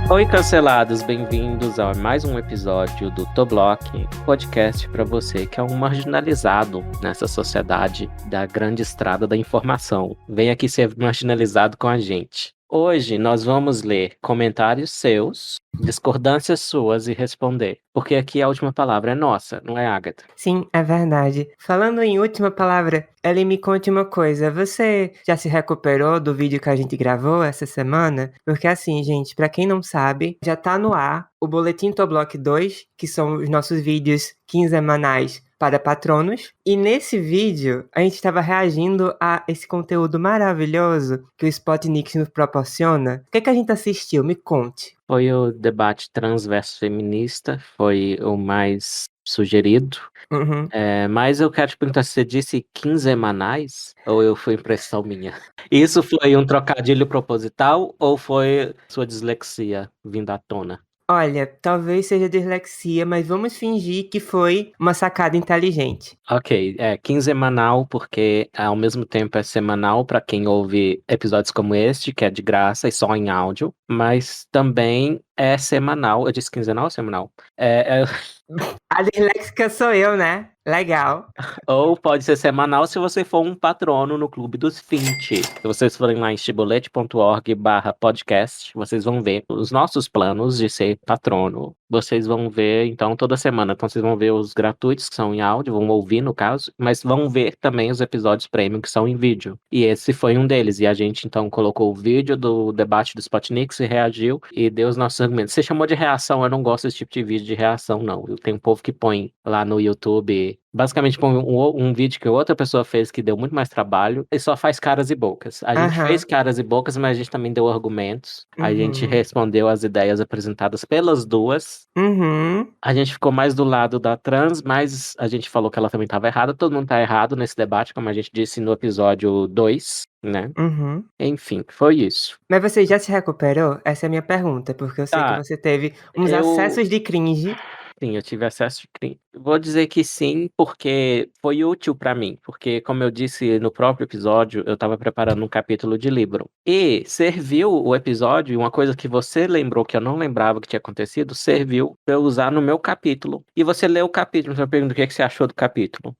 Oi, cancelados, bem-vindos a mais um episódio do Toblock, podcast para você que é um marginalizado nessa sociedade da grande estrada da informação. Vem aqui ser marginalizado com a gente. Hoje nós vamos ler comentários seus, discordâncias suas e responder, porque aqui a última palavra é nossa, não é, Agatha? Sim, é verdade. Falando em última palavra, Ellie, me conte uma coisa. Você já se recuperou do vídeo que a gente gravou essa semana? Porque assim, gente, pra quem não sabe, já tá no ar o Boletim Toblock 2, que são os nossos vídeos quinzenais para patronos. E nesse vídeo, a gente estava reagindo a esse conteúdo maravilhoso que o Spotnix nos proporciona. O que a gente assistiu? Me conte. Foi o debate trans versus feminista, foi o mais sugerido. Uhum. Mas eu quero te perguntar se você disse quinzenais ou foi impressão minha? Isso foi um trocadilho proposital ou foi sua dislexia vindo à tona? Olha, talvez seja dislexia, mas vamos fingir que foi uma sacada inteligente. Ok, quinzenal porque ao mesmo tempo é semanal para quem ouve episódios como este, que é de graça e só em áudio, mas também é semanal. Eu disse quinzenal ou semanal? A disléxica sou eu, né? Legal. Ou pode ser semanal se você for um patrono no Clube dos 20. Se vocês forem lá em chibolete.org/podcast, vocês vão ver os nossos planos de ser patrono. Vocês vão ver, então, toda semana. Então, vocês vão ver os gratuitos, que são em áudio, vão ouvir, no caso, mas vão ver também os episódios premium, que são em vídeo. E esse foi um deles. E a gente, então, colocou o vídeo do debate do Spotnix e reagiu e deu os nossos argumentos. Você chamou de reação, eu não gosto desse tipo de vídeo de reação, não. Tem um povo que põe lá no YouTube. Basicamente, um vídeo que outra pessoa fez que deu muito mais trabalho e só faz caras e bocas. A gente fez Aham. caras e bocas, mas a gente também deu argumentos. A gente Uhum. respondeu às ideias apresentadas pelas duas. Uhum. A gente ficou mais do lado da trans, mas a gente falou que ela também estava errada. Todo mundo tá errado nesse debate, como a gente disse no episódio 2, né? Uhum. Enfim, foi isso. Mas você já se recuperou? Essa é a minha pergunta, porque eu sei que Tá, você teve uns eu. acessos de cringe. Sim, eu tive acesso de crime. Vou dizer que sim, porque foi útil pra mim. Porque, como eu disse no próprio episódio, eu estava preparando um capítulo de livro. E serviu o episódio, e uma coisa que você lembrou que eu não lembrava que tinha acontecido, serviu pra eu usar no meu capítulo. E você leu o capítulo, então eu pergunto o que você achou do capítulo.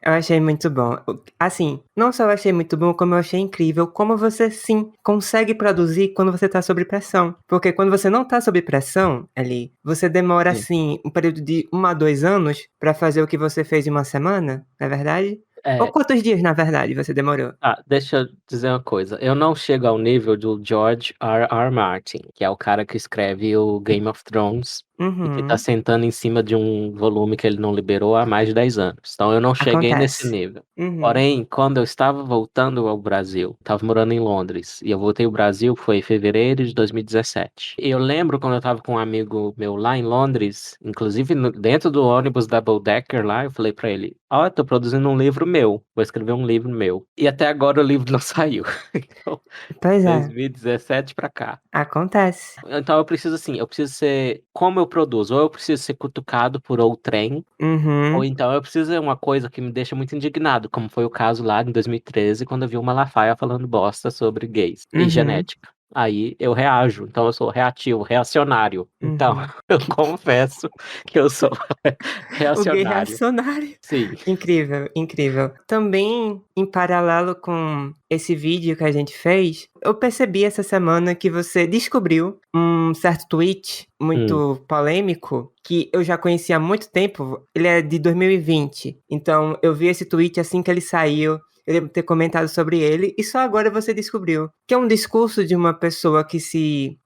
Eu achei muito bom. Assim, não só eu achei muito bom, como eu achei incrível como você sim consegue produzir quando você tá sob pressão. Porque quando você não tá sob pressão, ali, você demora Sim. assim um período de 1 a 2 anos pra fazer o que você fez em uma semana, não é verdade? Ou É, quantos dias, na verdade, você demorou? deixa eu dizer uma coisa. Eu não chego ao nível do George R. R. Martin, que é o cara que escreve o Game of Thrones e que tá Uhum. sentando em cima de um volume que ele não liberou há mais de 10 anos. Então eu não cheguei nesse Acontece. nível. Uhum. Porém, quando eu estava voltando ao Brasil, estava morando em Londres, e eu voltei ao Brasil foi em fevereiro de 2017. E eu lembro quando eu estava com um amigo meu lá em Londres, inclusive dentro do ônibus Double Decker lá, eu falei pra ele: Ó, eu tô produzindo um livro meu, vou escrever um livro meu. E até agora o livro não saiu. Então, Pois é, 2017 pra cá. acontece. Então eu preciso assim, eu preciso ser como eu produzo, ou eu preciso ser cutucado por outrem, ou Uhum. então eu preciso de uma coisa que me deixa muito indignado, como foi o caso lá em 2013, quando eu vi o Malafaia falando bosta sobre gays e Uhum. genética. Aí eu reajo, então eu sou reativo, reacionário. Então, Uhum. eu confesso que eu sou O gay reacionário. reacionário. Sim. Incrível, incrível. Também, em paralelo com esse vídeo que a gente fez, eu percebi essa semana que você descobriu um certo tweet Hum. muito polêmico que eu já conhecia há muito tempo. Ele é de 2020. Então, eu vi esse tweet assim que ele saiu. Eu lembro de ter comentado sobre ele e só agora você descobriu. Que é um discurso de uma pessoa que se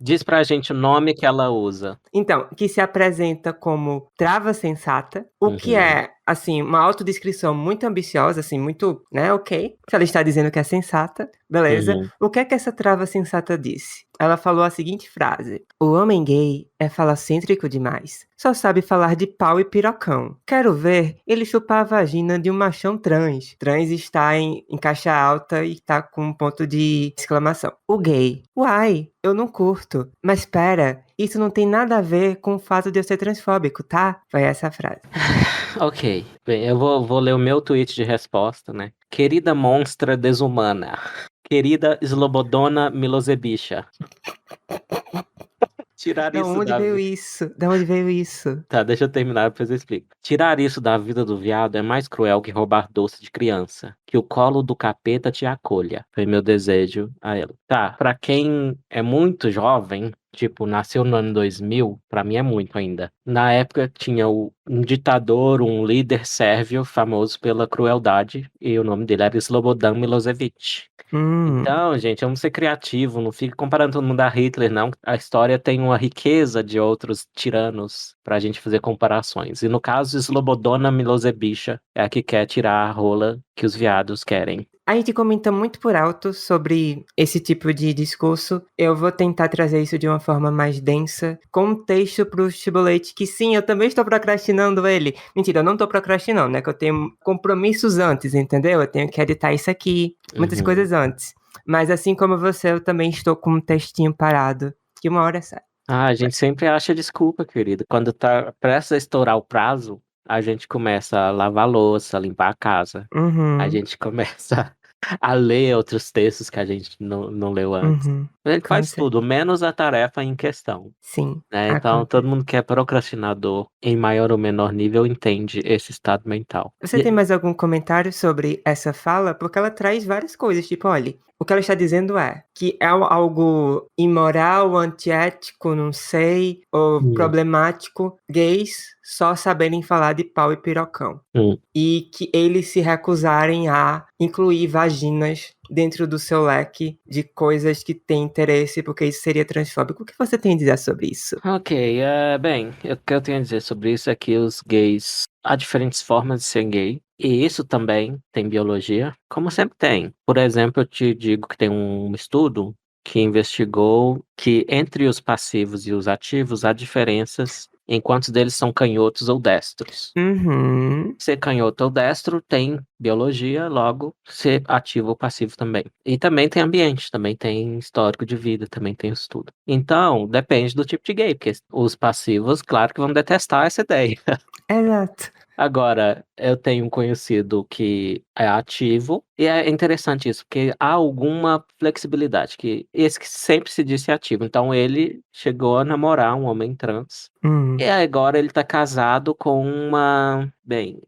Diz pra gente o nome que ela usa. Então, que se apresenta como trava sensata, o que Uhum. é, assim, uma autodescrição muito ambiciosa, assim, muito, né, ok. Se ela está dizendo que é sensata, beleza. Uhum. O que é que essa trava sensata disse? Ela falou a seguinte frase: o homem gay é falocêntrico demais. Só sabe falar de pau e pirocão. Quero ver ele chupar a vagina de um machão trans. Trans está em caixa alta e tá com um ponto de exclamação. O gay. Uai, eu não curto. Mas pera, isso não tem nada a ver com o fato de eu ser transfóbico, tá? Foi essa a frase. Ok, bem, eu vou ler o meu tweet de resposta, né? Querida monstra desumana. Querida Slobodona Milosevicha. Tirar Da isso onde da veio vi isso? Da onde veio isso? Tá, deixa eu terminar, depois eu explico. Tirar isso da vida do viado é mais cruel que roubar doce de criança. Que o colo do capeta te acolha. Foi meu desejo a ela. Tá, pra quem é muito jovem, tipo, nasceu no ano 2000, pra mim é muito ainda. Na época tinha um ditador, um líder sérvio famoso pela crueldade, e o nome dele era Slobodan Milosevic. Hum, Então, gente, vamos ser criativos, não fica comparando todo mundo a Hitler, não. A história tem uma riqueza de outros tiranos pra gente fazer comparações. E no caso, Slobodana Milosevic é a que quer tirar a rola que os viados querem. a gente comenta muito por alto sobre esse tipo de discurso. Eu vou tentar trazer isso de uma forma mais densa, com um texto pro Chibolete, que sim, eu também estou procrastinando ele. Mentira, eu não tô procrastinando, né? Que eu tenho compromissos antes, entendeu? Eu tenho que editar isso aqui, muitas Uhum. coisas antes. Mas assim como você, eu também estou com um textinho parado, que uma hora sai. Ah, a gente sempre acha desculpa, querido. Quando tá prestes a estourar o prazo, a gente começa a lavar a louça, a limpar a casa. A Uhum, gente começa a ler outros textos que a gente não leu antes. uhum, A gente com faz certeza. tudo, menos a tarefa em questão, Sim, né? Então, todo acontece. mundo que é procrastinador, em maior ou menor nível, entende esse estado mental. Você tem mais algum comentário sobre essa fala? Porque ela traz várias coisas, tipo, olha, o que ela está dizendo é que é algo imoral, antiético, não sei, ou Hum, problemático, gays só saberem falar de pau e pirocão. hum. E que eles se recusarem a incluir vaginas dentro do seu leque de coisas que têm interesse, porque isso seria transfóbico. O que você tem a dizer sobre isso? Ok, bem, o que eu tenho a dizer sobre isso é que os gays, há diferentes formas de ser gay, e isso também tem biologia, como sempre tem. Por exemplo, eu te digo que tem um estudo que investigou que entre os passivos e os ativos há diferenças em quantos deles são canhotos ou destros. Uhum, Ser canhoto ou destro tem biologia, logo ser ativo ou passivo também. E também tem ambiente, também tem histórico de vida, também tem estudo. Então, depende do tipo de gay, porque os passivos, claro que vão detestar essa ideia. exato. Agora, eu tenho um conhecido que é ativo, e é interessante isso, porque há alguma flexibilidade, que esse que sempre se disse ativo. Então, ele chegou a namorar um homem trans, e Hum, agora ele tá casado com uma, bem,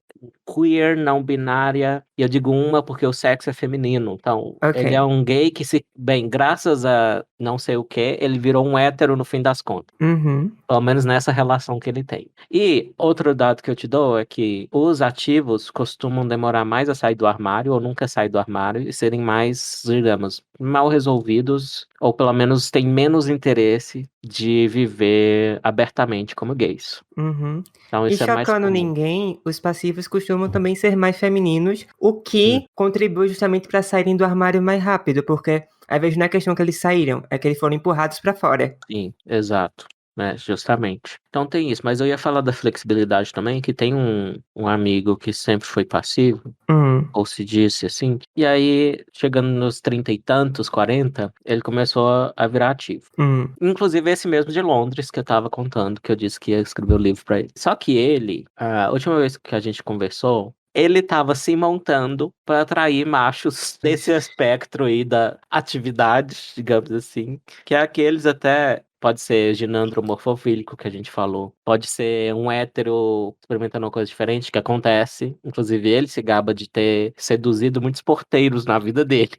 queer, não binária, e eu digo uma porque o sexo é feminino. Então, ele é ok. um gay que se, bem, graças a não sei o que, ele virou um hétero no fim das contas. Uhum, Pelo menos nessa relação que ele tem. E outro dado que eu te dou é que os ativos costumam demorar mais a sair do armário ou nunca sair do armário e serem mais, digamos, mal resolvidos ou pelo menos têm menos interesse de viver abertamente como gays. uhum. Então E isso é mais chocando comum. ninguém, os passivos costumam também ser mais femininos, o Hum, que contribui justamente para saírem do armário mais rápido, porque às vezes não é questão que eles saíram, é que eles foram empurrados para fora. sim, exato. É, justamente. Então tem isso, mas eu ia falar da flexibilidade também, que tem um amigo que sempre foi passivo, Hum, ou se disse assim. E aí, chegando nos 30 e tantos, 40, ele começou a virar ativo. hum, Inclusive esse mesmo de Londres que eu tava contando, que eu disse que ia escrever o livro pra ele. Só que ele, a última vez que a gente conversou, ele tava se montando para atrair machos desse espectro aí da atividade, digamos assim, que é aqueles até. Pode ser ginandro morfofílico que a gente falou. Pode ser um hétero experimentando uma coisa diferente, que acontece. Inclusive, ele se gaba de ter seduzido muitos porteiros na vida dele.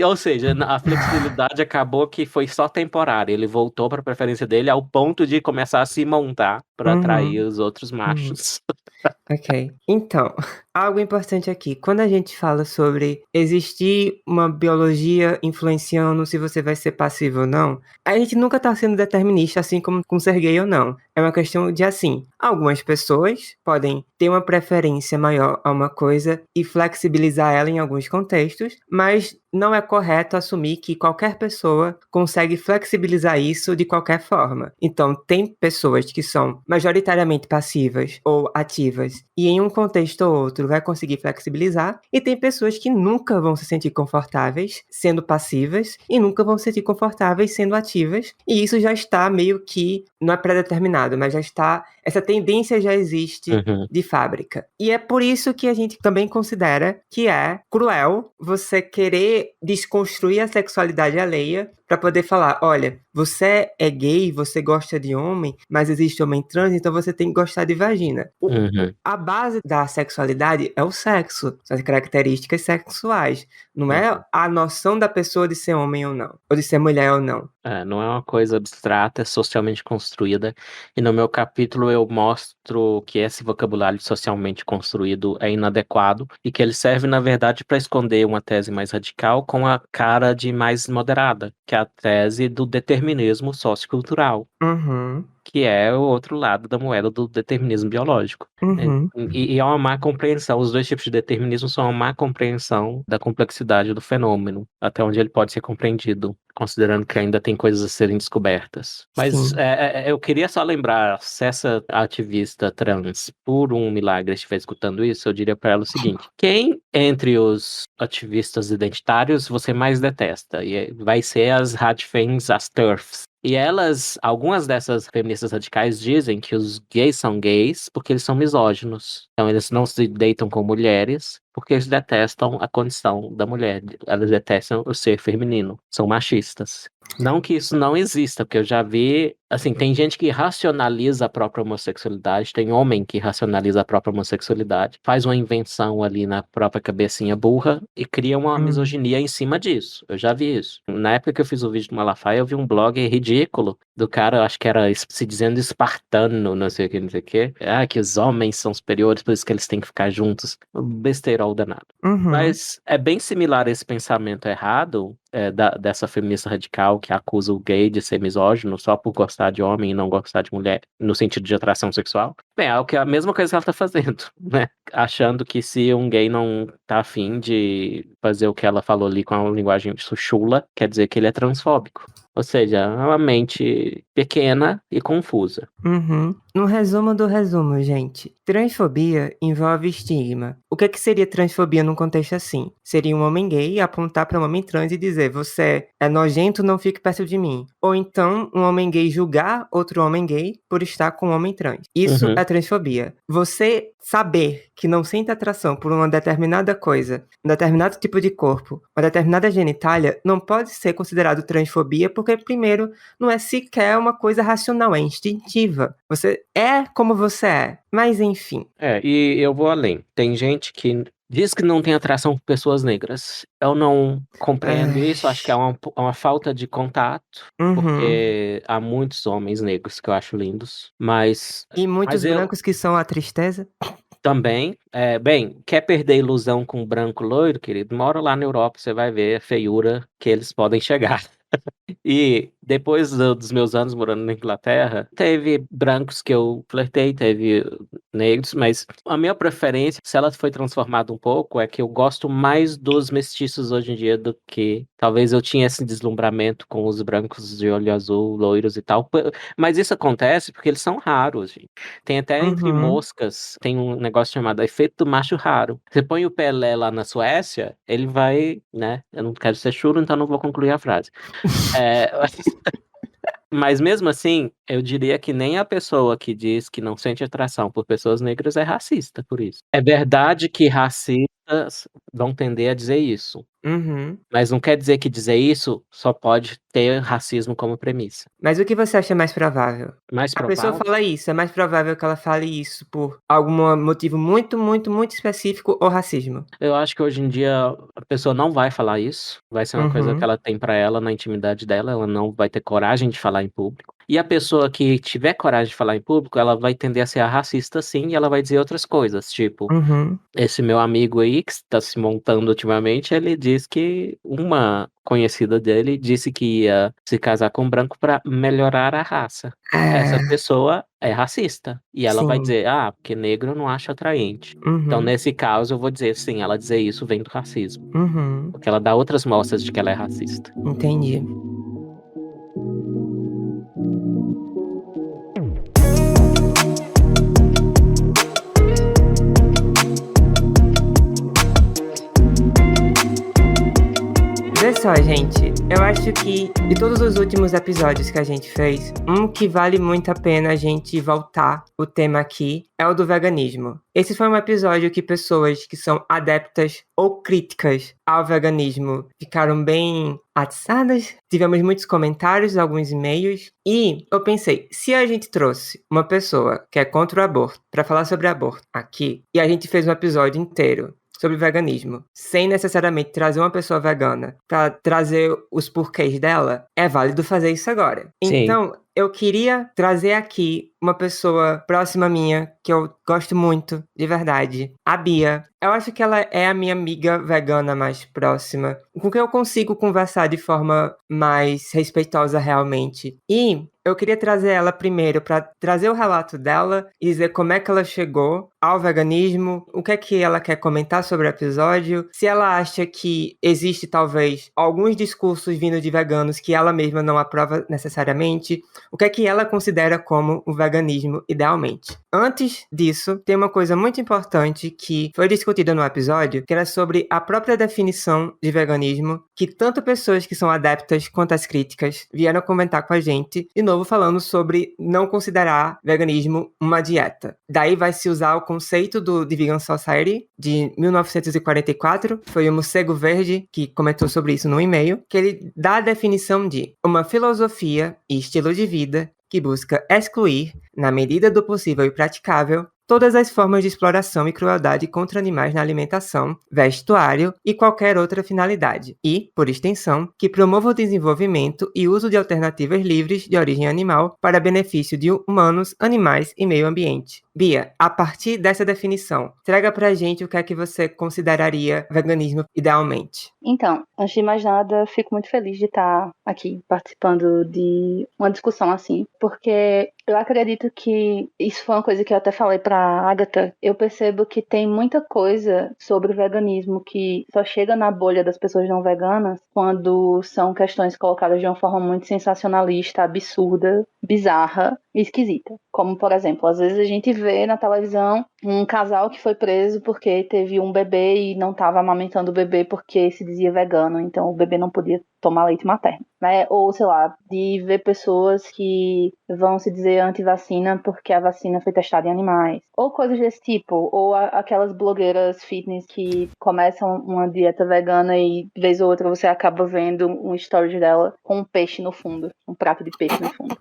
Ou seja, a flexibilidade acabou que foi só temporária. Ele voltou para a preferência dele ao ponto de começar a se montar para atrair uhum, os outros uhum. machos. Ok. Então, algo importante aqui. Quando a gente fala sobre existir uma biologia influenciando se você vai ser passivo ou não, a gente nunca tá sendo determinista, assim como com ser gay ou não. É uma questão de assim, algumas pessoas podem ter uma preferência maior a uma coisa e flexibilizar ela em alguns contextos, mas não é correto assumir que qualquer pessoa consegue flexibilizar isso de qualquer forma. Então, tem pessoas que são majoritariamente passivas ou ativas e em um contexto ou outro vai conseguir flexibilizar, e tem pessoas que nunca vão se sentir confortáveis sendo passivas e nunca vão se sentir confortáveis sendo ativas, e isso já está meio que, não é pré-determinado, mas já está Essa tendência já existe Uhum. de fábrica. E é por isso que a gente também considera que é cruel você querer desconstruir a sexualidade alheia para poder falar, olha, você é gay, você gosta de homem, mas existe homem trans, então você tem que gostar de vagina. Uhum. A base da sexualidade é o sexo, são as características sexuais. Não é a noção da pessoa de ser homem ou não, ou de ser mulher ou não. Não é uma coisa abstrata, é socialmente construída. E no meu capítulo eu mostro que esse vocabulário socialmente construído é inadequado e que ele serve, na verdade, para esconder uma tese mais radical com a cara de mais moderada, que é a tese do determinismo sociocultural, Uhum, que é o outro lado da moeda do determinismo biológico. uhum, E é uma má compreensão. Os dois tipos de determinismo são uma má compreensão da complexidade do fenômeno, até onde ele pode ser compreendido, considerando que ainda tem coisas a serem descobertas. Mas sim. eu queria só lembrar, se essa ativista trans, por um milagre, estiver escutando isso, eu diria para ela o seguinte: quem entre os ativistas identitários você mais detesta? E vai ser as radfems, as TERFs. E elas, algumas dessas feministas radicais dizem que os gays são gays porque eles são misóginos. Então eles não se deitam com mulheres porque eles detestam a condição da mulher. Elas detestam o ser feminino. São machistas. Não que isso não exista, porque eu já vi, assim, tem gente que racionaliza a própria homossexualidade, tem homem que racionaliza a própria homossexualidade, faz uma invenção ali na própria cabecinha burra e cria uma misoginia em cima disso. Eu já vi isso. Na época que eu fiz o vídeo do Malafaia, eu vi um blog ridículo do cara, eu acho que era se dizendo espartano, não sei o que, não sei o que. Ah, que os homens são superiores, por isso que eles têm que ficar juntos. Besteirol danado. Uhum, Mas é bem similar esse pensamento errado dessa feminista radical que acusa o gay de ser misógino só por gostar de homem e não gostar de mulher, no sentido de atração sexual. Bem, é a mesma coisa que ela tá fazendo, né? Achando que se um gay não tá afim de fazer o que ela falou ali com a linguagem chula, quer dizer que ele é transfóbico. Ou seja, é uma mente pequena e confusa. uhum. No resumo do resumo, gente. Transfobia envolve estigma. O que seria transfobia num contexto assim? Seria um homem gay apontar para um homem trans e dizer: você é nojento, não fique perto de mim. Ou então, um homem gay julgar outro homem gay por estar com um homem trans. Isso Uhum. é transfobia. Você saber que não sente atração por uma determinada coisa, um determinado tipo de corpo, uma determinada genitália, não pode ser considerado transfobia, porque, primeiro, não é sequer uma coisa racional, é instintiva. Você é como você é. Mas enfim. E eu vou além. Tem gente que diz que não tem atração por pessoas negras. Eu não compreendo Ai. isso, acho que é uma falta de contato, Uhum. porque há muitos homens negros que eu acho lindos, mas, E mas muitos eu brancos que são a tristeza. também, bem, quer perder ilusão com branco loiro, querido? Mora lá na Europa, você vai ver a feiura que eles podem chegar. E depois dos meus anos morando na Inglaterra, teve brancos que eu flertei, teve negros, mas a minha preferência, se ela foi transformada um pouco, é que eu gosto mais dos mestiços hoje em dia do que talvez eu tinha esse deslumbramento com os brancos de olho azul, loiros e tal. Mas isso acontece porque eles são raros, gente. Tem até entre Uhum. moscas, tem um negócio chamado efeito do macho raro. Você põe o Pelé lá na Suécia, ele vai, né? Eu não quero ser chulo, então não vou concluir a frase. É, mas mesmo assim, eu diria que nem a pessoa que diz que não sente atração por pessoas negras é racista por isso. É verdade que racistas vão tender a dizer isso, Uhum. mas não quer dizer que dizer isso só pode ter racismo como premissa. Mas o que você acha mais provável? Mais A pessoa provável, fala isso, é mais provável que ela fale isso por algum motivo muito, muito, muito específico ou racismo? eu acho que hoje em dia a pessoa não vai falar isso, vai ser uma coisa que Uhum. ela tem pra ela na intimidade dela, ela não vai ter coragem de falar em público. E a pessoa que tiver coragem de falar em público, ela vai tender a ser racista sim, e ela vai dizer outras coisas, tipo, Uhum. esse meu amigo aí, que está se montando ultimamente, ele diz que uma conhecida dele disse que ia se casar com um branco para melhorar a raça. Essa É, pessoa é racista. E ela vai sim. dizer, porque negro eu não acho atraente. Então, Uhum. nesse caso, eu vou dizer sim, ela dizer isso vem do racismo. Uhum. Porque ela dá outras mostras de que ela é racista. Entendi. Vê só, gente, eu acho que de todos os últimos episódios que a gente fez, um que vale muito a pena a gente voltar o tema aqui é o do veganismo. Esse foi um episódio que pessoas que são adeptas ou críticas ao veganismo ficaram bem atiçadas. Tivemos muitos comentários, alguns e-mails. E eu pensei, se a gente trouxe uma pessoa que é contra o aborto para falar sobre aborto aqui, e a gente fez um episódio inteiro sobre veganismo, sem necessariamente trazer uma pessoa vegana para trazer os porquês dela, é válido fazer isso agora. Sim. Então, eu queria trazer aqui uma pessoa próxima minha, que eu gosto muito, de verdade, a Bia. Eu acho que ela é a minha amiga vegana mais próxima, com quem eu consigo conversar de forma mais respeitosa realmente. E eu queria trazer ela primeiro para trazer o relato dela e dizer como é que ela chegou ao veganismo, o que é que ela quer comentar sobre o episódio, se ela acha que existe talvez alguns discursos vindo de veganos que ela mesma não aprova necessariamente, o que é que ela considera como o veganismo idealmente. Antes disso, tem uma coisa muito importante que foi discutida no episódio, que era sobre a própria definição de veganismo, que tanto pessoas que são adeptas quanto as críticas vieram comentar com a gente, de novo falando sobre não considerar veganismo uma dieta. Daí vai se usar o conceito do The Vegan Society, de 1944, foi o Morcego Verde que comentou sobre isso no e-mail, que ele dá a definição de uma filosofia e estilo de vida que busca excluir, na medida do possível e praticável, todas as formas de exploração e crueldade contra animais na alimentação, vestuário e qualquer outra finalidade, e, por extensão, que promova o desenvolvimento e uso de alternativas livres de origem animal para benefício de humanos, animais e meio ambiente. Bia, a partir dessa definição, traga pra gente o que é que você consideraria veganismo idealmente. Então, antes de mais nada, fico muito feliz de estar aqui participando de uma discussão assim, porque eu acredito que isso foi uma coisa que eu até falei pra Agatha. Eu percebo que tem muita coisa sobre o veganismo que só chega na bolha das pessoas não veganas quando são questões colocadas de uma forma muito sensacionalista, absurda, bizarra e esquisita. Como, por exemplo, às vezes a gente vê na televisão um casal que foi preso porque teve um bebê e não estava amamentando o bebê porque se dizia vegano, então o bebê não podia tomar leite materno, né? Ou, sei lá, de ver pessoas que vão se dizer anti-vacina porque a vacina foi testada em animais, ou coisas desse tipo, ou aquelas blogueiras fitness que começam uma dieta vegana e, de vez ou outra, você acaba vendo um story dela com um peixe no fundo, um prato de peixe no fundo.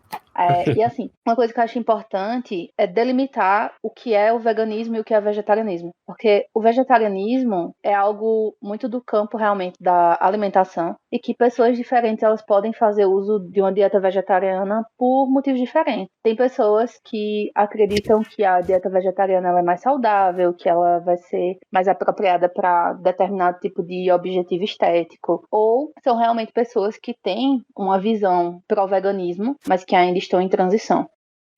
E assim, uma coisa que eu acho importante é delimitar o que é o veganismo e o que é o vegetarianismo. Porque o vegetarianismo é algo muito do campo realmente da alimentação e que pessoas diferentes elas podem fazer uso de uma dieta vegetariana por motivos diferentes. Tem pessoas que acreditam que a dieta vegetariana ela é mais saudável, que ela vai ser mais apropriada para determinado tipo de objetivo estético. Ou são realmente pessoas que têm uma visão pró-veganismo, mas que ainda estão em transição.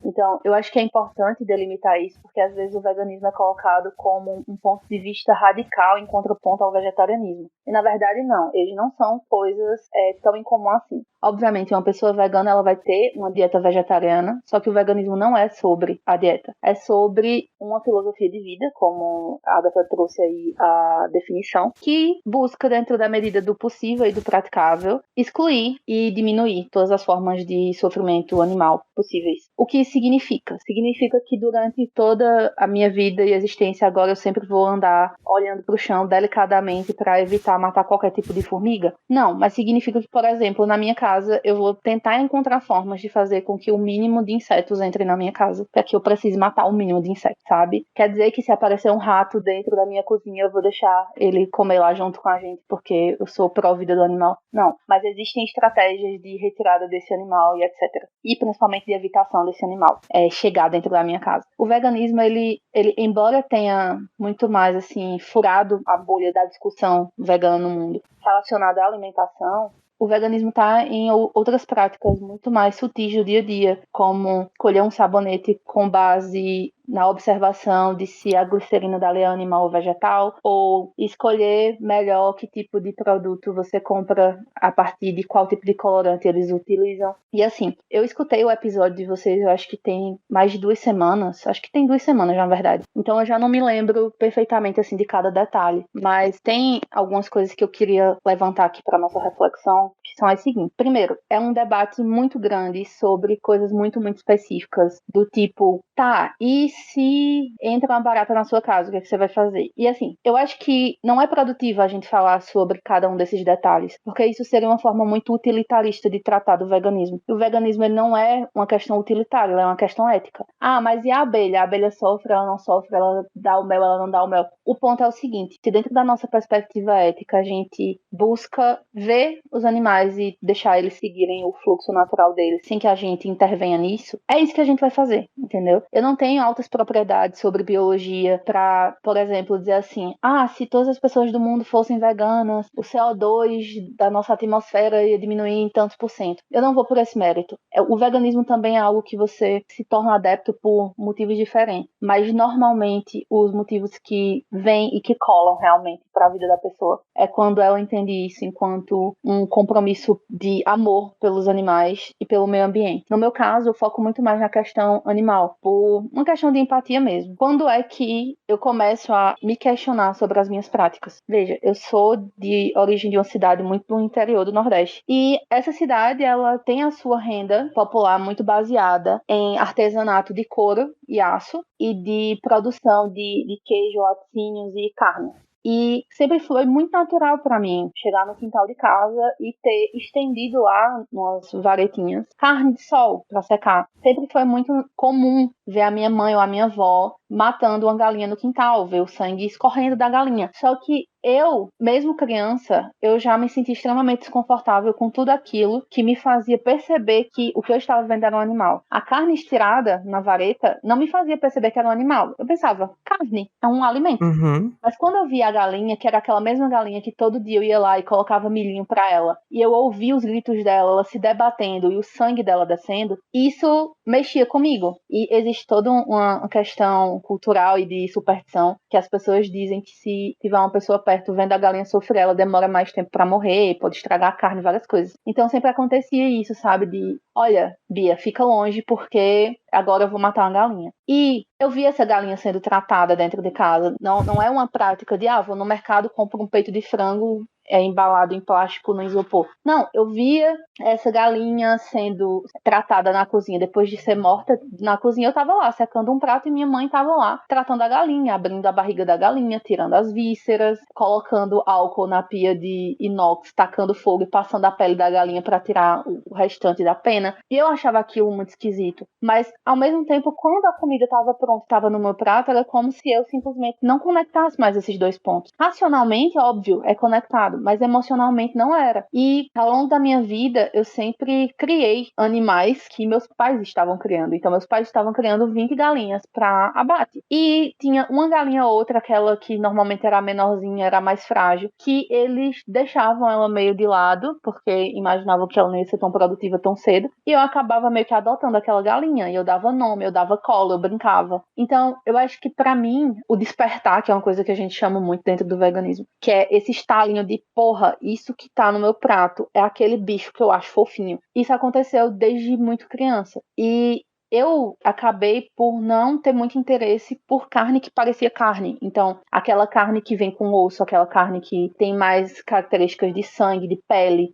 Então, eu acho que é importante delimitar isso, porque às vezes o veganismo é colocado como um ponto de vista radical em contraponto ao vegetarianismo. E na verdade não, eles não são coisas tão em comum assim. Obviamente, uma pessoa vegana ela vai ter uma dieta vegetariana, só que o veganismo não é sobre a dieta, é sobre uma filosofia de vida, como a Agatha trouxe aí a definição, que busca, dentro da medida do possível e do praticável, excluir e diminuir todas as formas de sofrimento animal possíveis. O que significa? Significa que durante toda a minha vida e existência agora eu sempre vou andar olhando para o chão delicadamente para evitar matar qualquer tipo de formiga? Não, mas significa que, por exemplo, na minha casa eu vou tentar encontrar formas de fazer com que o mínimo de insetos entre na minha casa, para que eu precise matar o mínimo de insetos, sabe? Quer dizer que se aparecer um rato dentro da minha cozinha eu vou deixar ele comer lá junto com a gente porque eu sou pró-vida do animal? Não, mas existem estratégias de retirada desse animal e etc. E principalmente de evitação desse animal chegar dentro da minha casa. O veganismo, ele embora tenha muito mais assim furado a bolha da discussão vegana no mundo relacionada à alimentação, o veganismo está em outras práticas muito mais sutis do dia a dia, como colher um sabonete com base na observação de se a glicerina dali é animal ou vegetal, ou escolher melhor que tipo de produto você compra a partir de qual tipo de colorante eles utilizam. E assim, eu escutei o episódio de vocês, eu acho que tem mais de 2 semanas, acho que tem 2 semanas na verdade, então eu já não me lembro perfeitamente assim de cada detalhe, mas tem algumas coisas que eu queria levantar aqui para nossa reflexão, que são as seguintes. Primeiro, é um debate muito grande sobre coisas muito, muito específicas, do tipo, tá, e se entra uma barata na sua casa, o que é que você vai fazer? E assim, eu acho que não é produtivo a gente falar sobre cada um desses detalhes, porque isso seria uma forma muito utilitarista de tratar do veganismo. E o veganismo ele não é uma questão utilitária, ele é uma questão ética. Ah, mas e a abelha? A abelha sofre, ela não sofre, ela dá o mel, ela não dá o mel. O ponto é o seguinte, se dentro da nossa perspectiva ética a gente busca ver os animais e deixar eles seguirem o fluxo natural deles sem que a gente intervenha nisso, é isso que a gente vai fazer, entendeu? Eu não tenho altas propriedades sobre biologia para, por exemplo, dizer assim, se todas as pessoas do mundo fossem veganas, o CO2 da nossa atmosfera ia diminuir em tantos por cento. Eu não vou por esse mérito. O veganismo também é algo que você se torna adepto por motivos diferentes, mas normalmente os motivos que vêm e que colam realmente para a vida da pessoa é quando ela entende isso enquanto um compromisso de amor pelos animais e pelo meio ambiente. No meu caso, eu foco muito mais na questão animal, por uma questão de empatia mesmo. Quando é que eu começo a me questionar sobre as minhas práticas? Veja, eu sou de origem de uma cidade muito no interior do Nordeste, e essa cidade ela tem a sua renda popular muito baseada em artesanato de couro e aço e de produção de queijo, laticínios e carne. E sempre foi muito natural para mim chegar no quintal de casa e ter estendido lá umas varetinhas carne de sol para secar. Sempre foi muito comum ver a minha mãe ou a minha avó matando uma galinha no quintal, ver o sangue escorrendo da galinha. Só que eu, mesmo criança, eu já me senti extremamente desconfortável com tudo aquilo que me fazia perceber que o que eu estava vendo era um animal. A carne estirada na vareta não me fazia perceber que era um animal. Eu pensava, carne é um alimento. Uhum. Mas quando eu via a galinha, que era aquela mesma galinha que todo dia eu ia lá e colocava milhinho pra ela, e eu ouvia os gritos dela, ela se debatendo e o sangue dela descendo, isso mexia comigo. E existe toda uma questão cultural e de superstição, que as pessoas dizem que se tiver uma pessoa perto vendo a galinha sofrer, ela demora mais tempo pra morrer, pode estragar a carne, várias coisas. Então sempre acontecia isso, sabe? De, olha, Bia, fica longe porque agora eu vou matar uma galinha. E eu vi essa galinha sendo tratada dentro de casa. Não é uma prática de, vou no mercado, compro um peito de frango embalado em plástico no isopor. Não, eu via essa galinha sendo tratada na cozinha. Depois de ser morta na cozinha, eu tava lá secando um prato e minha mãe tava lá tratando a galinha, abrindo a barriga da galinha, tirando as vísceras, colocando álcool na pia de inox, tacando fogo e passando a pele da galinha para tirar o restante da pena. E eu achava aquilo muito esquisito. Mas, ao mesmo tempo, quando a comida estava pronta, estava no meu prato, era como se eu simplesmente não conectasse mais esses dois pontos. Racionalmente, óbvio, é conectado, mas emocionalmente não era. E ao longo da minha vida, eu sempre criei animais que meus pais estavam criando. Então, meus pais estavam criando 20 galinhas para abate. E tinha uma galinha ou outra, aquela que normalmente era a menorzinha, era a mais frágil, que eles deixavam ela meio de lado, porque imaginavam que ela não ia ser tão produtiva tão cedo. E eu acabava meio que adotando aquela galinha. E eu dava nome, eu dava colo, eu brincava. Então, eu acho que pra mim, o despertar, que é uma coisa que a gente chama muito dentro do veganismo, que é esse estalinho de, porra, isso que tá no meu prato é aquele bicho que eu acho fofinho. Isso aconteceu desde muito criança. E eu acabei por não ter muito interesse por carne que parecia carne. Então, aquela carne que vem com osso, aquela carne que tem mais características de sangue, de pele,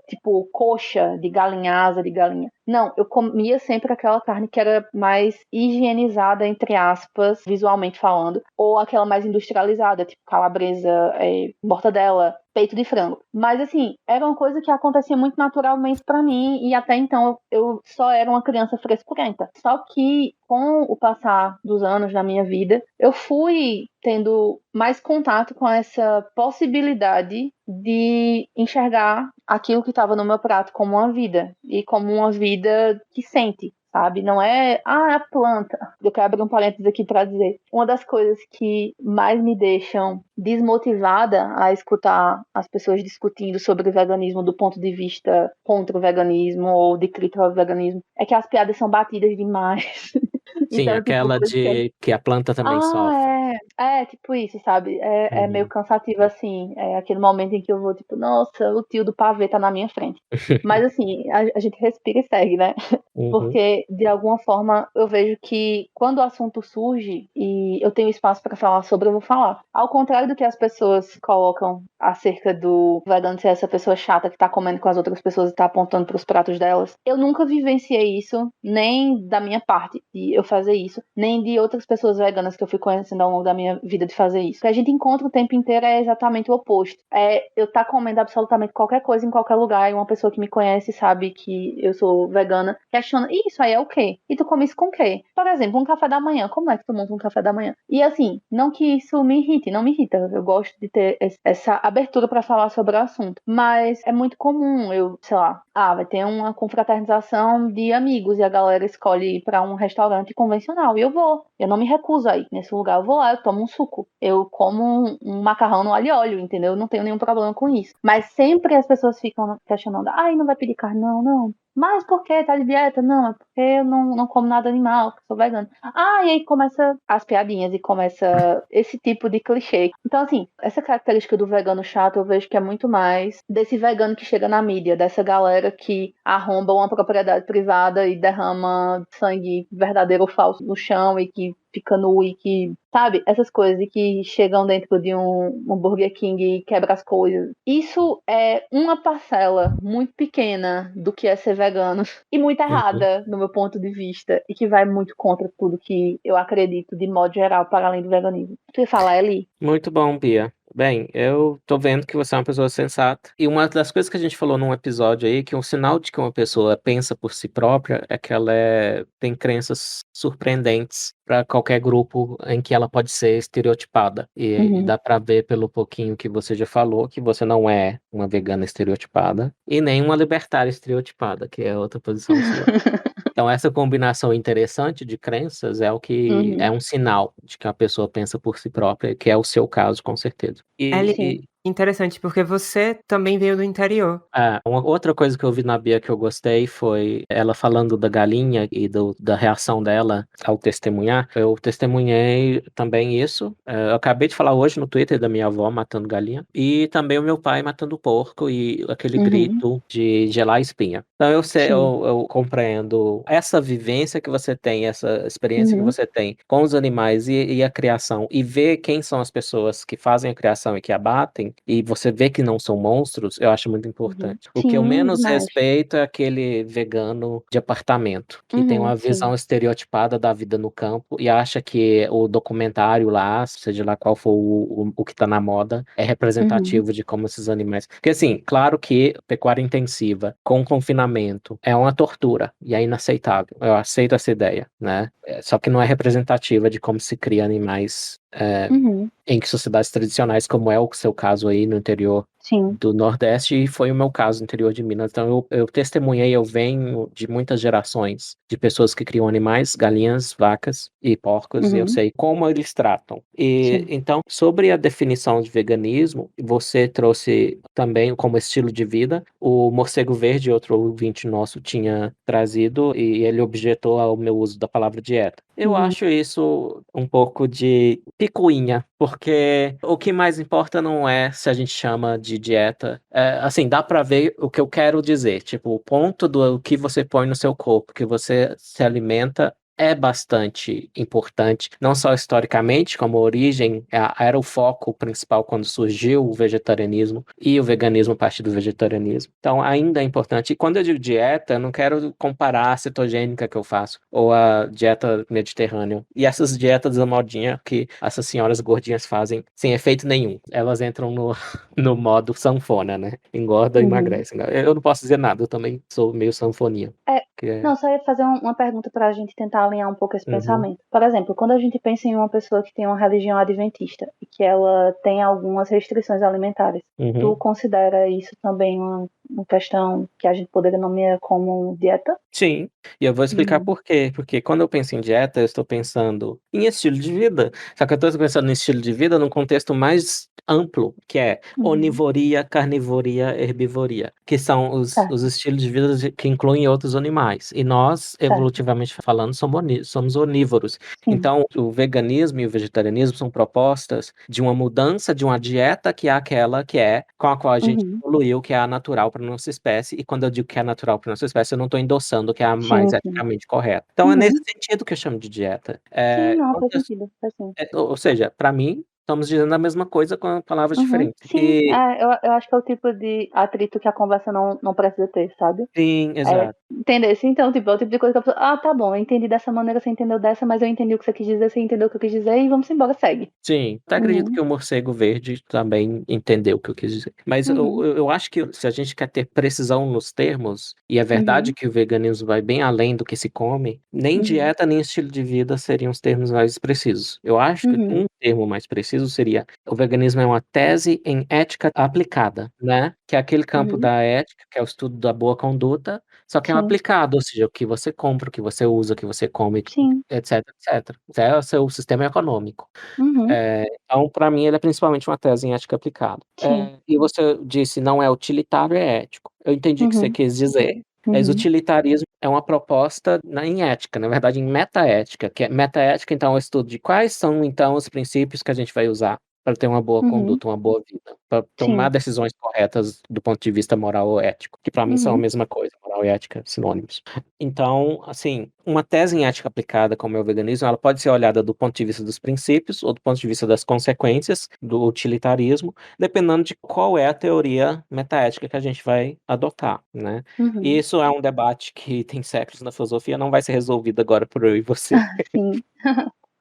tipo coxa de galinha, asa de galinha. Não, eu comia sempre aquela carne que era mais higienizada, entre aspas, visualmente falando, ou aquela mais industrializada, tipo calabresa, mortadela, peito de frango. Mas, assim, era uma coisa que acontecia muito naturalmente pra mim, e até então eu só era uma criança frescurenta. Só que, com o passar dos anos na minha vida, eu fui tendo mais contato com essa possibilidade de enxergar aquilo que estava no meu prato como uma vida, e como uma vida que sente, sabe? Não é, a planta. Eu quero abrir um parênteses aqui para dizer, uma das coisas que mais me deixam desmotivada a escutar as pessoas discutindo sobre o veganismo do ponto de vista contra o veganismo ou de crítica ao veganismo, é que as piadas são batidas demais. Sim, Então, tipo, aquela de que a planta também sofre. tipo isso, sabe? É meio Uhum. cansativo, assim. É aquele momento em que eu vou, tipo, nossa, o tio do pavê tá na minha frente. Mas, assim, a gente respira e segue, né? Uhum. Porque, de alguma forma, eu vejo que quando o assunto surge e eu tenho espaço para falar sobre, eu vou falar. Ao contrário do que as pessoas colocam acerca do vegano ser essa pessoa chata que tá comendo com as outras pessoas e tá apontando pros pratos delas, eu nunca vivenciei isso, nem da minha parte de eu fazer isso, nem de outras pessoas veganas que eu fui conhecendo ao longo da minha vida de fazer isso. O que a gente encontra o tempo inteiro é exatamente o oposto. É eu tá comendo absolutamente qualquer coisa em qualquer lugar e uma pessoa que me conhece sabe que eu sou vegana questiona, "E isso aí é o quê? E tu come isso com o quê?" Por exemplo, um café da manhã. Como é que tu monta um café da manhã? E assim, não que isso me irrite, não me irrita. Eu gosto de ter essa abertura pra falar sobre o assunto. Mas é muito comum eu, sei lá, vai ter uma confraternização de amigos e a galera escolhe ir pra um restaurante convencional. E eu vou. Eu não me recuso a ir nesse lugar. Eu vou lá, eu tomo um suco. Eu como um macarrão no alho e óleo, entendeu? Eu não tenho nenhum problema com isso. Mas sempre as pessoas ficam questionando: ai, não vai pedir carne? Não, não. Mas por que tá de dieta? Não, é porque eu não como nada animal, porque sou vegano. E aí começa as piadinhas e começa esse tipo de clichê. Então, assim, essa característica do vegano chato eu vejo que é muito mais desse vegano que chega na mídia, dessa galera que arromba uma propriedade privada e derrama sangue verdadeiro ou falso no chão e que fica nu e que, sabe, essas coisas e que chegam dentro de um Burger King e quebra as coisas. Isso é uma parcela muito pequena do que é ser vegano e muito Uhum. errada, no meu ponto de vista, e que vai muito contra tudo que eu acredito de modo geral, para além do veganismo. Tu ia falar, Eli? Muito bom, Bia. Bem, eu tô vendo que você é uma pessoa sensata. E uma das coisas que a gente falou num episódio aí, que um sinal de que uma pessoa pensa por si própria é que ela tem crenças surpreendentes para qualquer grupo em que ela pode ser estereotipada. E Uhum. dá para ver pelo pouquinho que você já falou que você não é uma vegana estereotipada e nem uma libertária estereotipada, que é outra posição sua. Então, essa combinação interessante de crenças é o que é Uhum. um sinal de que a pessoa pensa por si própria, que é o seu caso, com certeza. Eli, Sim. interessante, porque você também veio do interior. Uma outra coisa que eu vi na Bia que eu gostei foi ela falando da galinha e da reação dela ao testemunhar. Eu testemunhei também isso. Eu acabei de falar hoje no Twitter da minha avó matando galinha e também o meu pai matando porco e aquele Uhum. grito de gelar a espinha. Então eu sei, Sim. eu compreendo essa vivência que você tem, essa experiência que Uhum. você tem com os animais e a criação e ver quem são as pessoas que fazem a criação e que abatem e você vê que não são monstros, eu acho muito importante. Uhum. O que eu Sim, menos demais. respeito é aquele vegano de apartamento, que tem uma Sim. visão estereotipada da vida no campo e acha que o documentário lá, seja lá qual for o que tá na moda, é Uhum. representativo de como esses animais. Porque, assim, claro que pecuária intensiva com confinamento é uma tortura e é inaceitável. Eu aceito essa ideia, né? Só que não é representativa de como se cria animais Uhum. em sociedades tradicionais, como é o seu caso aí no interior Sim. do Nordeste, e foi o meu caso no interior de Minas. Então, eu testemunhei, eu venho de muitas gerações de pessoas que criam animais, galinhas, vacas e porcos, e eu Uhum. sei como eles tratam. E Sim. então, sobre a definição de veganismo, você trouxe também como estilo de vida. O Morcego Verde, outro ouvinte nosso, tinha trazido, e ele objetou ao meu uso da palavra dieta. Eu Uhum. acho isso um pouco de picuinha, porque o que mais importa não é se a gente chama de dieta. Assim, dá pra ver o que eu quero dizer. Tipo, o ponto do que você põe no seu corpo, que você se alimenta, é bastante importante, não só historicamente, como origem, era o foco principal quando surgiu o vegetarianismo e o veganismo a partir do vegetarianismo. Então, ainda é importante. E quando eu digo dieta, eu não quero comparar a cetogênica que eu faço ou a dieta mediterrânea. E essas dietas da modinha que essas senhoras gordinhas fazem sem efeito nenhum. Elas entram no modo sanfona, né? Engorda e Uhum. emagrece. Eu não posso dizer nada, eu também sou meio sanfoninha. É, Que é... não, só ia fazer uma pergunta para a gente tentar alinhar um pouco esse Uhum, pensamento. Por exemplo, quando a gente pensa em uma pessoa que tem uma religião adventista e que ela tem algumas restrições alimentares, tu uhum. considera isso também uma questão que a gente poderia nomear como dieta? Sim, E eu vou explicar Uhum. por quê. Porque quando eu penso em dieta, eu estou pensando em estilo de vida. Só que eu estou pensando em estilo de vida num contexto mais amplo, que é Uhum. onivoria, carnivoria, herbivoria, que são os Certo, estilos de vida que incluem outros animais. E nós, certo. evolutivamente falando, somos onívoros. Sim. Então, o veganismo e o vegetarianismo são propostas de uma mudança de uma dieta que é aquela que é com a qual a gente Uhum. evoluiu, que é a natural para nossa espécie. E quando eu digo que é natural para nossa espécie, eu não estou endossando que é a mais Sim, sim. eticamente correta. Então, é nesse Uhum. sentido que eu chamo de dieta. Sim, não, faz sentido, faz sim. Ou seja, para mim, estamos dizendo a mesma coisa com palavras Uhum. diferentes. Sim, eu acho que é o tipo de atrito que a conversa não precisa ter, sabe? Sim, É, exato. entender? Então, tipo, é o tipo de coisa que a pessoa, ah, tá bom, eu entendi dessa maneira, você entendeu dessa, mas eu entendi o que você quis dizer, você entendeu o que eu quis dizer, e vamos embora, segue. Sim, até acredito Uhum. que o morcego verde também entendeu o que eu quis dizer. Mas Uhum. eu acho que se a gente quer ter precisão nos termos, e é verdade Uhum. que o veganismo vai bem além do que se come, nem Uhum. dieta nem estilo de vida seriam os termos mais precisos. Eu acho que Uhum. um termo mais preciso seria: o veganismo é uma tese em ética aplicada, né? Que é aquele campo Uhum. da ética, que é o estudo da boa conduta, só que é um Sim, aplicado, ou seja, o que você compra, o que você usa, o que você come, sim. etc, etc. É o seu sistema econômico. Uhum. Então, para mim, ele é principalmente uma tese em ética aplicada. Sim. E você disse, não é utilitário, é ético. Eu entendi o que você Uhum. quis dizer, mas Uhum. utilitarismo é uma proposta em ética, na verdade, em metaética, que é metaética, então, é o estudo de quais são, então, os princípios que a gente vai usar para ter uma boa Uhum. conduta, uma boa vida, para tomar Sim. decisões corretas do ponto de vista moral ou ético, que para mim são a Uhum. mesma coisa, moral e ética sinônimos. Então, assim, uma tese em ética aplicada, como é o veganismo, ela pode ser olhada do ponto de vista dos princípios ou do ponto de vista das consequências do utilitarismo, dependendo de qual é a teoria metaética que a gente vai adotar, né? E Uhum. isso é um debate que tem séculos na filosofia, não vai ser resolvido agora por eu e você. Sim.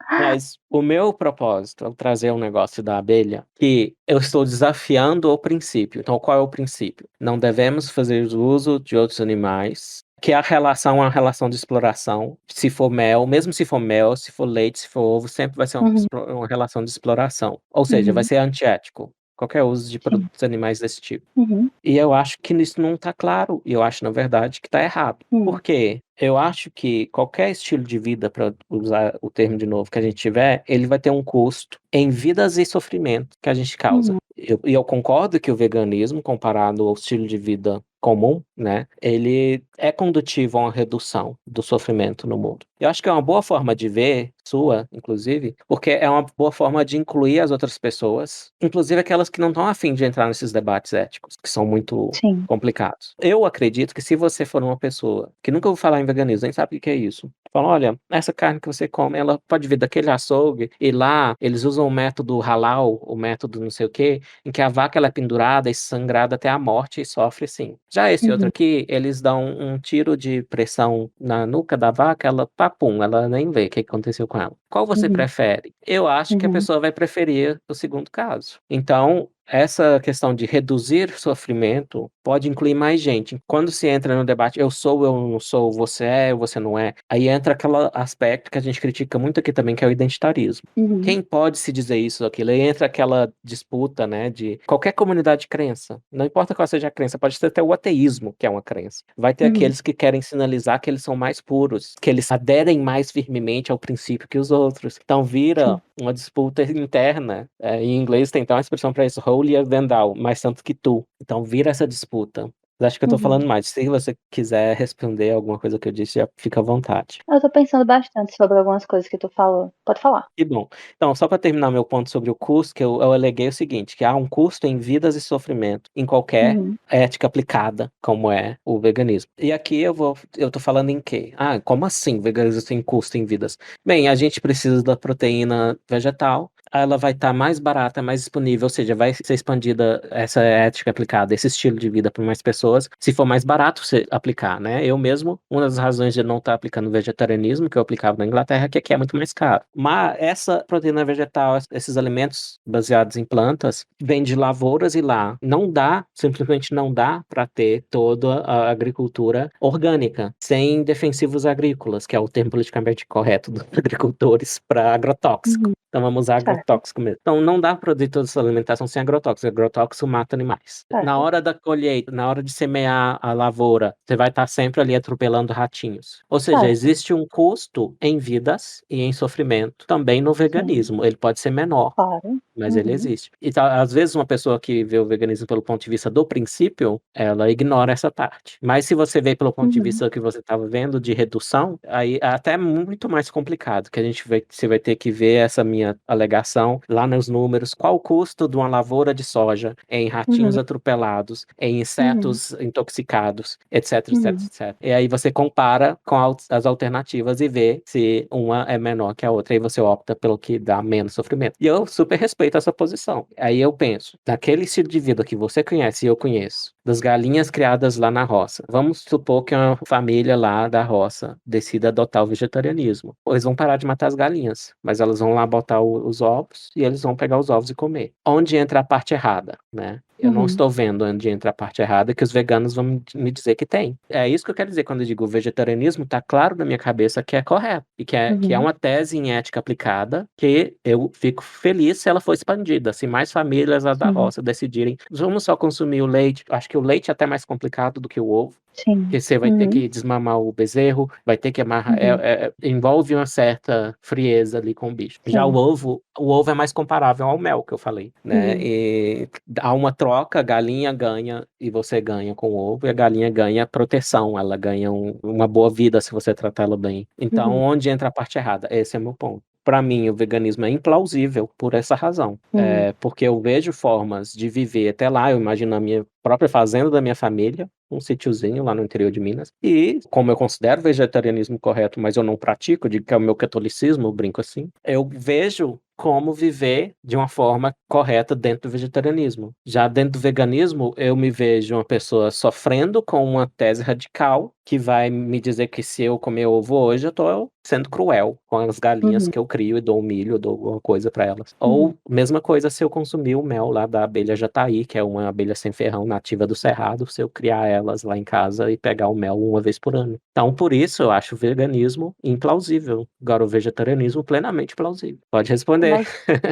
Mas o meu propósito ao trazer um negócio da abelha, que eu estou desafiando o princípio. Então, qual é o princípio? Não devemos fazer uso de outros animais, que a relação é uma relação de exploração. Se for mel, mesmo se for mel, se for leite, se for ovo, sempre vai ser Uhum. uma relação de exploração. Ou seja, vai Uhum. ser antiético. Qualquer uso de Sim. produtos animais desse tipo. Uhum. E eu acho que isso não está claro, e eu acho, na verdade, que está errado. Uhum. Por quê? Eu acho que qualquer estilo de vida, para usar o termo de novo, que a gente tiver, ele vai ter um custo em vidas e sofrimento que a gente causa. Uhum. E eu concordo que o veganismo, comparado ao estilo de vida comum, né, ele é condutivo a uma redução do sofrimento no mundo. Eu acho que é uma boa forma de ver, sua, inclusive, porque é uma boa forma de incluir as outras pessoas, inclusive aquelas que não estão afim de entrar nesses debates éticos, que são muito Sim. complicados. Eu acredito que se você for uma pessoa que nunca ouviu falar em veganismo, nem sabe o que é isso, fala, olha, essa carne que você come, ela pode vir daquele açougue, e lá eles usam o método halal, o método não sei o quê, em que a vaca ela é pendurada e sangrada até a morte e sofre sim. Já esse outro Uhum. aqui, eles dão um tiro de pressão na nuca da vaca, ela papum, ela nem vê o que aconteceu com ela. Qual você Uhum. prefere? Eu acho que a Uhum. pessoa vai preferir o segundo caso. Então, essa questão de reduzir sofrimento pode incluir mais gente. Quando se entra no debate, eu não sou, você é, você não é, aí entra aquele aspecto que a gente critica muito aqui também, que é o identitarismo. Uhum. Quem pode se dizer isso ou aquilo? Aí entra aquela disputa, né, de qualquer comunidade de crença. Não importa qual seja a crença, pode ser até o ateísmo, que é uma crença. Vai ter Uhum. aqueles que querem sinalizar que eles são mais puros, que eles aderem mais firmemente ao princípio que os outros. Então vira Sim. uma disputa interna. Em inglês tem então uma expressão para isso, holier than thou, mais santo que tu. Então vira essa disputa. Mas acho que eu tô Uhum. falando mais. Se você quiser responder alguma coisa que eu disse, já fica à vontade. Eu tô pensando bastante sobre algumas coisas que tu falou. Pode falar. Que bom. Então, só para terminar meu ponto sobre o custo, que eu aleguei o seguinte, que há um custo em vidas e sofrimento em qualquer Uhum. ética aplicada, como é o veganismo. E aqui eu tô falando em quê? Ah, como assim veganismo tem custo em vidas? Bem, a gente precisa da proteína vegetal, ela vai estar mais barata, mais disponível, ou seja, vai ser expandida essa ética aplicada, esse estilo de vida para mais pessoas, se for mais barato você aplicar, né? Eu mesmo, uma das razões de eu não estar aplicando vegetarianismo, que eu aplicava na Inglaterra, é que aqui é muito mais caro. Mas essa proteína vegetal, esses alimentos baseados em plantas, vêm de lavouras e lá não dá, simplesmente não dá para ter toda a agricultura orgânica, sem defensivos agrícolas, que é o termo politicamente correto dos agricultores para agrotóxico. Uhum. Então vamos usar Certo. agrotóxico mesmo. Então não dá para produzir toda essa alimentação sem agrotóxico. Agrotóxico mata animais. Na Certo. hora da colheita, na hora de semear a lavoura, você vai estar sempre ali atropelando ratinhos. Ou seja, Certo. existe um custo em vidas e em sofrimento também no veganismo. Ele pode ser menor, Claro. mas ele existe. Então, às vezes, uma pessoa que vê o veganismo pelo ponto de vista do princípio, ela ignora essa parte. Mas se você vê pelo ponto de vista que você estava vendo de redução, aí é até muito mais complicado, que você vai ter que ver essa minha alegação lá nos números, qual o custo de uma lavoura de soja em ratinhos atropelados, em insetos intoxicados, etc, etc, etc. E aí você compara com as alternativas e vê se uma é menor que a outra, e você opta pelo que dá menos sofrimento. E eu super respeito essa posição. Aí eu penso, daquele estilo de vida que você conhece e eu conheço, das galinhas criadas lá na roça. Vamos supor que uma família lá da roça decida adotar o vegetarianismo. Eles vão parar de matar as galinhas, mas elas vão lá botar os ovos e eles vão pegar os ovos e comer. Onde entra a parte errada, né? Eu não estou vendo onde entra a parte errada, que os veganos vão me dizer que tem. É isso que eu quero dizer quando eu digo o vegetarianismo, tá claro na minha cabeça que é correto. E que é uma tese em ética aplicada, que eu fico feliz se ela for expandida. Se mais famílias da roça decidirem, vamos só consumir o leite. Acho que o leite é até mais complicado do que o ovo. Sim. Porque você vai ter que desmamar o bezerro, vai ter que amarrar. Envolve uma certa frieza ali com o bicho. Já o ovo é mais comparável ao mel que eu falei, né? E há uma troca, a galinha ganha e você ganha com o ovo, e a galinha ganha proteção, ela ganha uma boa vida se você tratar ela bem. Então, onde entra a parte errada? Esse é o meu ponto. Para mim, o veganismo é implausível por essa razão. Porque eu vejo formas de viver até lá. Eu imagino a minha própria fazenda da minha família, um sítiozinho lá no interior de Minas. E, como eu considero o vegetarianismo correto, mas eu não pratico, digo que é o meu catolicismo, eu brinco assim, eu vejo como viver de uma forma correta dentro do vegetarianismo. Já dentro do veganismo, eu me vejo uma pessoa sofrendo com uma tese radical que vai me dizer que se eu comer ovo hoje, eu tô sendo cruel com as galinhas que eu crio e dou milho, eu dou alguma coisa para elas. Ou, mesma coisa se eu consumir o mel lá da abelha jataí, que é uma abelha sem ferrão nativa do Cerrado, se eu criar elas lá em casa e pegar o mel uma vez por ano. Então, por isso, eu acho o veganismo implausível. Agora, o vegetarianismo plenamente plausível. Pode responder.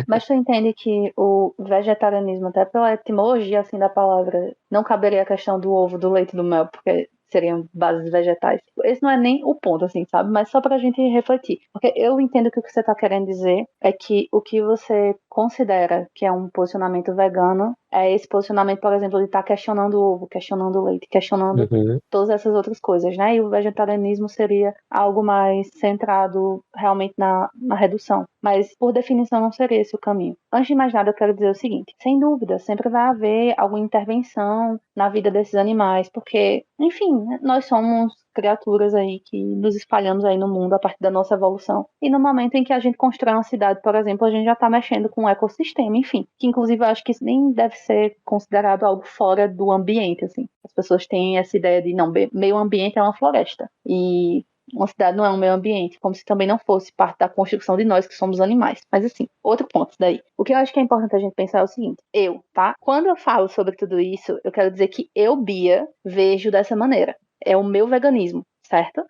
Mas tu entende que o vegetarianismo, até pela etimologia assim da palavra, não caberia a questão do ovo, do leite e do mel, porque seriam bases vegetais. Esse não é nem o ponto, assim, sabe? Mas só pra gente refletir. Porque eu entendo que o que você tá querendo dizer é que o que você considera que é um posicionamento vegano é esse posicionamento, por exemplo, de estar questionando o ovo, questionando o leite, questionando todas essas outras coisas, né? E o vegetarianismo seria algo mais centrado realmente na redução. Mas, por definição, não seria esse o caminho. Antes de mais nada, eu quero dizer o seguinte: sem dúvida, sempre vai haver alguma intervenção na vida desses animais, porque, enfim, nós somos criaturas aí que nos espalhamos aí no mundo a partir da nossa evolução. E no momento em que a gente constrói uma cidade, por exemplo, a gente já está mexendo com o ecossistema, enfim. Que, inclusive, eu acho que isso nem deve ser considerado algo fora do ambiente, assim. As pessoas têm essa ideia de, não, meio ambiente é uma floresta. E uma cidade não é um meio ambiente, como se também não fosse parte da construção de nós que somos animais. Mas assim, outro ponto daí. O que eu acho que é importante a gente pensar é o seguinte: tá? Quando eu falo sobre tudo isso, eu quero dizer que eu, Bia, vejo dessa maneira. É o meu veganismo, certo?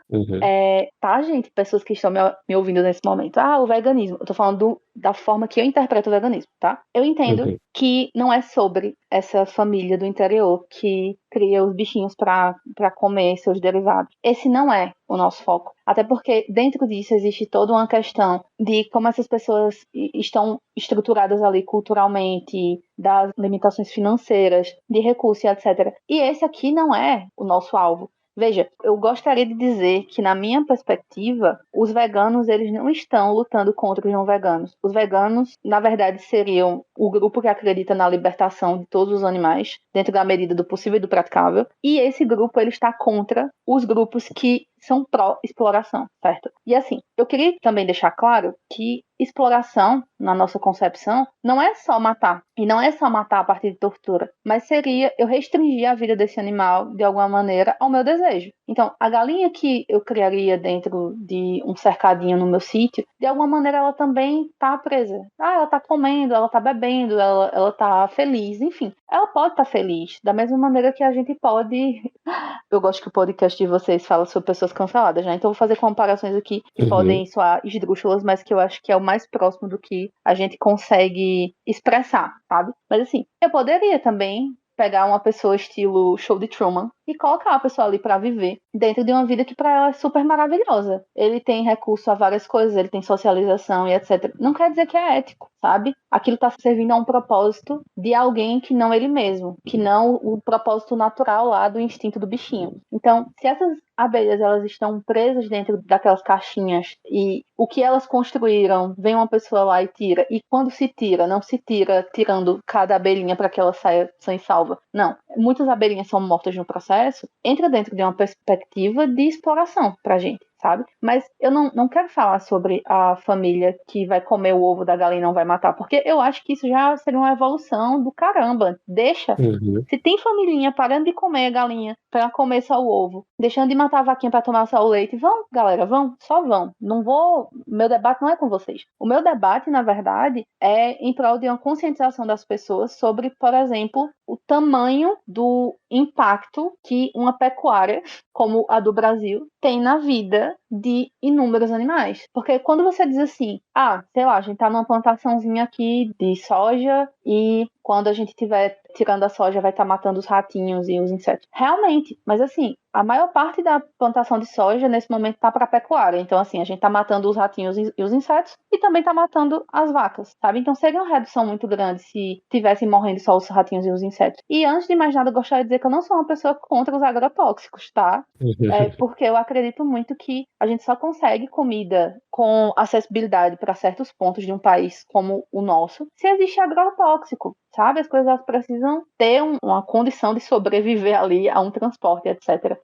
Tá, gente? Pessoas que estão me ouvindo nesse momento. O veganismo. Eu tô falando da forma que eu interpreto o veganismo, tá? Eu entendo que não é sobre essa família do interior que cria os bichinhos pra comer seus derivados. Esse não é o nosso foco. Até porque dentro disso existe toda uma questão de como essas pessoas estão estruturadas ali culturalmente, das limitações financeiras, de recursos, etc. E esse aqui não é o nosso alvo. Veja, eu gostaria de dizer que, na minha perspectiva, os veganos eles não estão lutando contra os não veganos. Os veganos, na verdade, seriam o grupo que acredita na libertação de todos os animais, dentro da medida do possível e do praticável. E esse grupo ele está contra os grupos que são pró-exploração, certo? E assim, eu queria também deixar claro que exploração, na nossa concepção, não é só matar. E não é só matar a partir de tortura. Mas seria eu restringir a vida desse animal, de alguma maneira, ao meu desejo. Então, a galinha que eu criaria dentro de um cercadinho no meu sítio, de alguma maneira ela também está presa. Ela está comendo, ela está bebendo, ela está feliz, enfim. Ela pode estar feliz, da mesma maneira que a gente pode... Eu gosto que o podcast de vocês fala sobre pessoas pessoas canceladas, né? Então eu vou fazer comparações aqui que podem soar esdrúxulas, mas que eu acho que é o mais próximo do que a gente consegue expressar, sabe? Mas assim, eu poderia também pegar uma pessoa estilo Show de Truman e colocar a pessoa ali pra viver dentro de uma vida que pra ela é super maravilhosa. Ele tem recurso a várias coisas, ele tem socialização e etc. Não quer dizer que é ético, sabe? Aquilo tá servindo a um propósito de alguém que não ele mesmo, que não o propósito natural lá do instinto do bichinho. Então, se essas abelhas elas estão presas dentro daquelas caixinhas e o que elas construíram, vem uma pessoa lá e tira, e quando se tira, não se tira tirando cada abelhinha para que ela saia sem salva. Não, muitas abelhinhas são mortas no processo, entra dentro de uma perspectiva de exploração pra gente, sabe? Mas eu não quero falar sobre a família que vai comer o ovo da galinha e não vai matar, porque eu acho que isso já seria uma evolução do caramba. Deixa. Se tem família parando de comer a galinha pra comer só o ovo, deixando de matar a vaquinha pra tomar só o leite, vão, galera, vão, só vão. Não vou. Meu debate não é com vocês. O meu debate, na verdade, é em prol de uma conscientização das pessoas sobre, por exemplo, o tamanho do impacto que uma pecuária como a do Brasil tem na vida de inúmeros animais. Porque quando você diz assim, sei lá, a gente tá numa plantaçãozinha aqui de soja e quando a gente estiver tirando a soja vai estar matando os ratinhos e os insetos. Realmente, mas assim, a maior parte da plantação de soja nesse momento tá para pecuária. Então assim, a gente tá matando os ratinhos e os insetos e também tá matando as vacas, sabe? Então seria uma redução muito grande se tivessem morrendo só os ratinhos e os insetos. E antes de mais nada, eu gostaria de dizer que eu não sou uma pessoa contra os agrotóxicos, tá? Porque eu acredito muito que a gente só consegue comida com acessibilidade para certos pontos de um país como o nosso se existe agrotóxico, sabe? As coisas precisam ter uma condição de sobreviver ali a um transporte, etc.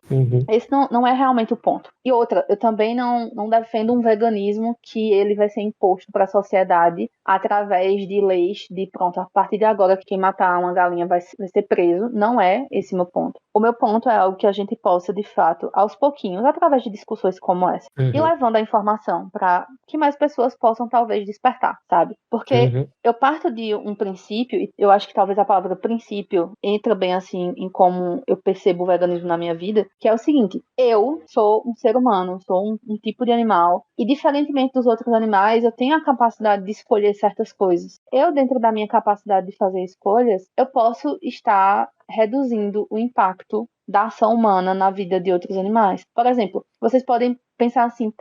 Esse não é realmente o ponto. E outra, eu também não defendo um veganismo que ele vai ser imposto para a sociedade através de leis de, pronto, a partir de agora quem matar uma galinha vai ser preso. Não é esse meu ponto. O meu ponto é algo que a gente possa, de fato, aos pouquinhos, através de discussões como essa, e levando a informação para que mais pessoas possam, talvez, despertar, sabe? Porque eu parto de um princípio, e eu acho que talvez a palavra princípio entra bem, assim, em como eu percebo o veganismo na minha vida, que é o seguinte, eu sou um ser humano, sou um tipo de animal, e diferentemente dos outros animais, eu tenho a capacidade de escolher certas coisas. Eu, dentro da minha capacidade de fazer escolhas, eu posso estar reduzindo o impacto da ação humana na vida de outros animais. Por exemplo, vocês podem pensar assim,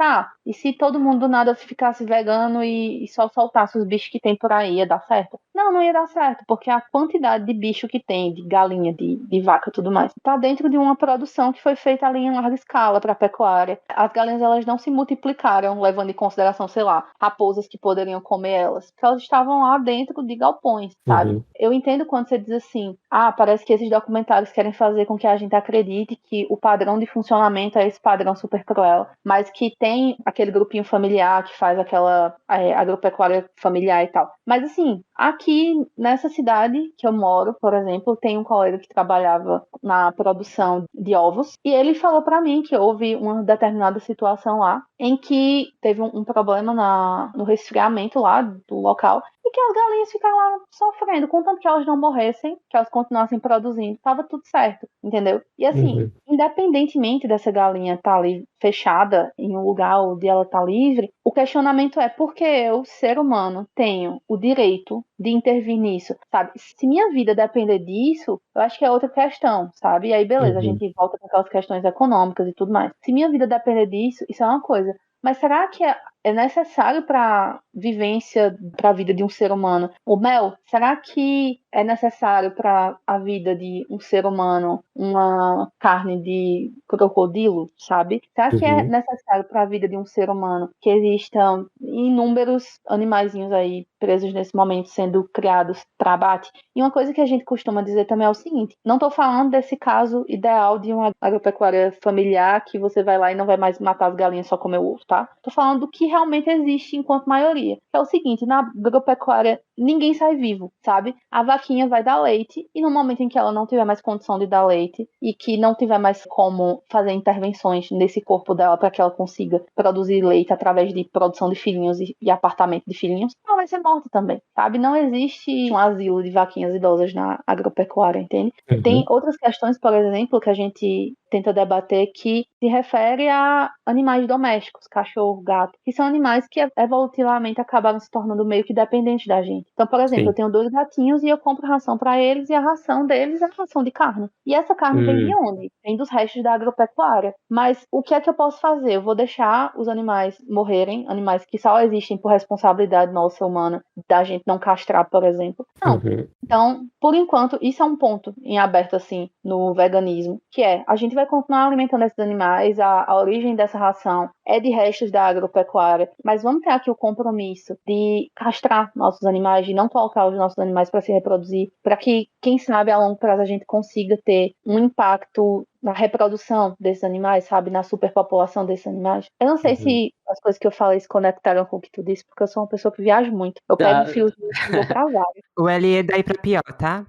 e se todo mundo do nada ficasse vegano e só soltasse os bichos que tem por aí, ia dar certo? Não ia dar certo, porque a quantidade de bicho que tem, de galinha, de vaca e tudo mais, tá dentro de uma produção que foi feita ali em larga escala para pecuária. As galinhas, elas não se multiplicaram, levando em consideração, sei lá, raposas que poderiam comer elas, porque elas estavam lá dentro de galpões, sabe? Eu entendo quando você diz assim, parece que esses documentários querem fazer com que a gente acredite que o padrão de funcionamento é esse padrão super cruel, mas que tem aquele grupinho familiar que faz aquela agropecuária familiar e tal. Mas assim, aqui nessa cidade que eu moro, por exemplo, tem um colega que trabalhava na produção de ovos e ele falou pra mim que houve uma determinada situação lá em que teve um problema no resfriamento lá do local e que as galinhas ficaram lá sofrendo, contanto que elas não morressem, que elas continuassem produzindo, tava tudo certo, entendeu? E assim, independentemente dessa galinha estar ali fechada em um lugar onde ela tá livre, o questionamento é por que eu, ser humano, tenho o direito de intervir nisso, sabe? Se minha vida depender disso, eu acho que é outra questão, sabe? E aí, beleza, a gente volta com aquelas questões econômicas e tudo mais. Se minha vida depender disso, isso é uma coisa. Mas será que é necessário para vivência, para a vida de um ser humano? O mel, será que é necessário para a vida de um ser humano uma carne de crocodilo, sabe? Será que é necessário para a vida de um ser humano que existam inúmeros animaizinhos aí presos nesse momento sendo criados para abate? E uma coisa que a gente costuma dizer também é o seguinte, não estou falando desse caso ideal de uma agropecuária familiar que você vai lá e não vai mais matar as galinhas só comer o ovo, tá? Tô falando do que realmente existe enquanto maioria. É o seguinte, na agropecuária ninguém sai vivo, sabe? A vaquinha vai dar leite e no momento em que ela não tiver mais condição de dar leite e que não tiver mais como fazer intervenções nesse corpo dela para que ela consiga produzir leite através de produção de filhinhos e apartamento de filhinhos, ela vai ser morta também, sabe? Não existe um asilo de vaquinhas idosas na agropecuária, entende? Tem outras questões, por exemplo, que a gente tenta debater que se refere a animais domésticos, cachorro, gato, que são animais que evolutivamente acabaram se tornando meio que dependentes da gente. Então, por exemplo, Sim. eu tenho 2 gatinhos e eu compro ração para eles e a ração deles é ração de carne. E essa carne vem de onde? Vem dos restos da agropecuária. Mas o que é que eu posso fazer? Eu vou deixar os animais morrerem, animais que só existem por responsabilidade nossa humana, da gente não castrar, por exemplo? Não. Então, por enquanto, isso é um ponto em aberto, assim, no veganismo, que é, a gente vai continuar alimentando esses animais, a origem dessa ração é de restos da agropecuária, mas vamos ter aqui o compromisso de castrar nossos animais, de não colocar os nossos animais para se reproduzir, para que, quem sabe, a longo prazo a gente consiga ter um impacto na reprodução desses animais, sabe? Na superpopulação desses animais. Eu não sei se as coisas que eu falei se conectaram com o que tu disse, porque eu sou uma pessoa que viaja muito. Eu pego fios e vou pra vários. O L é daí pra pior, tá?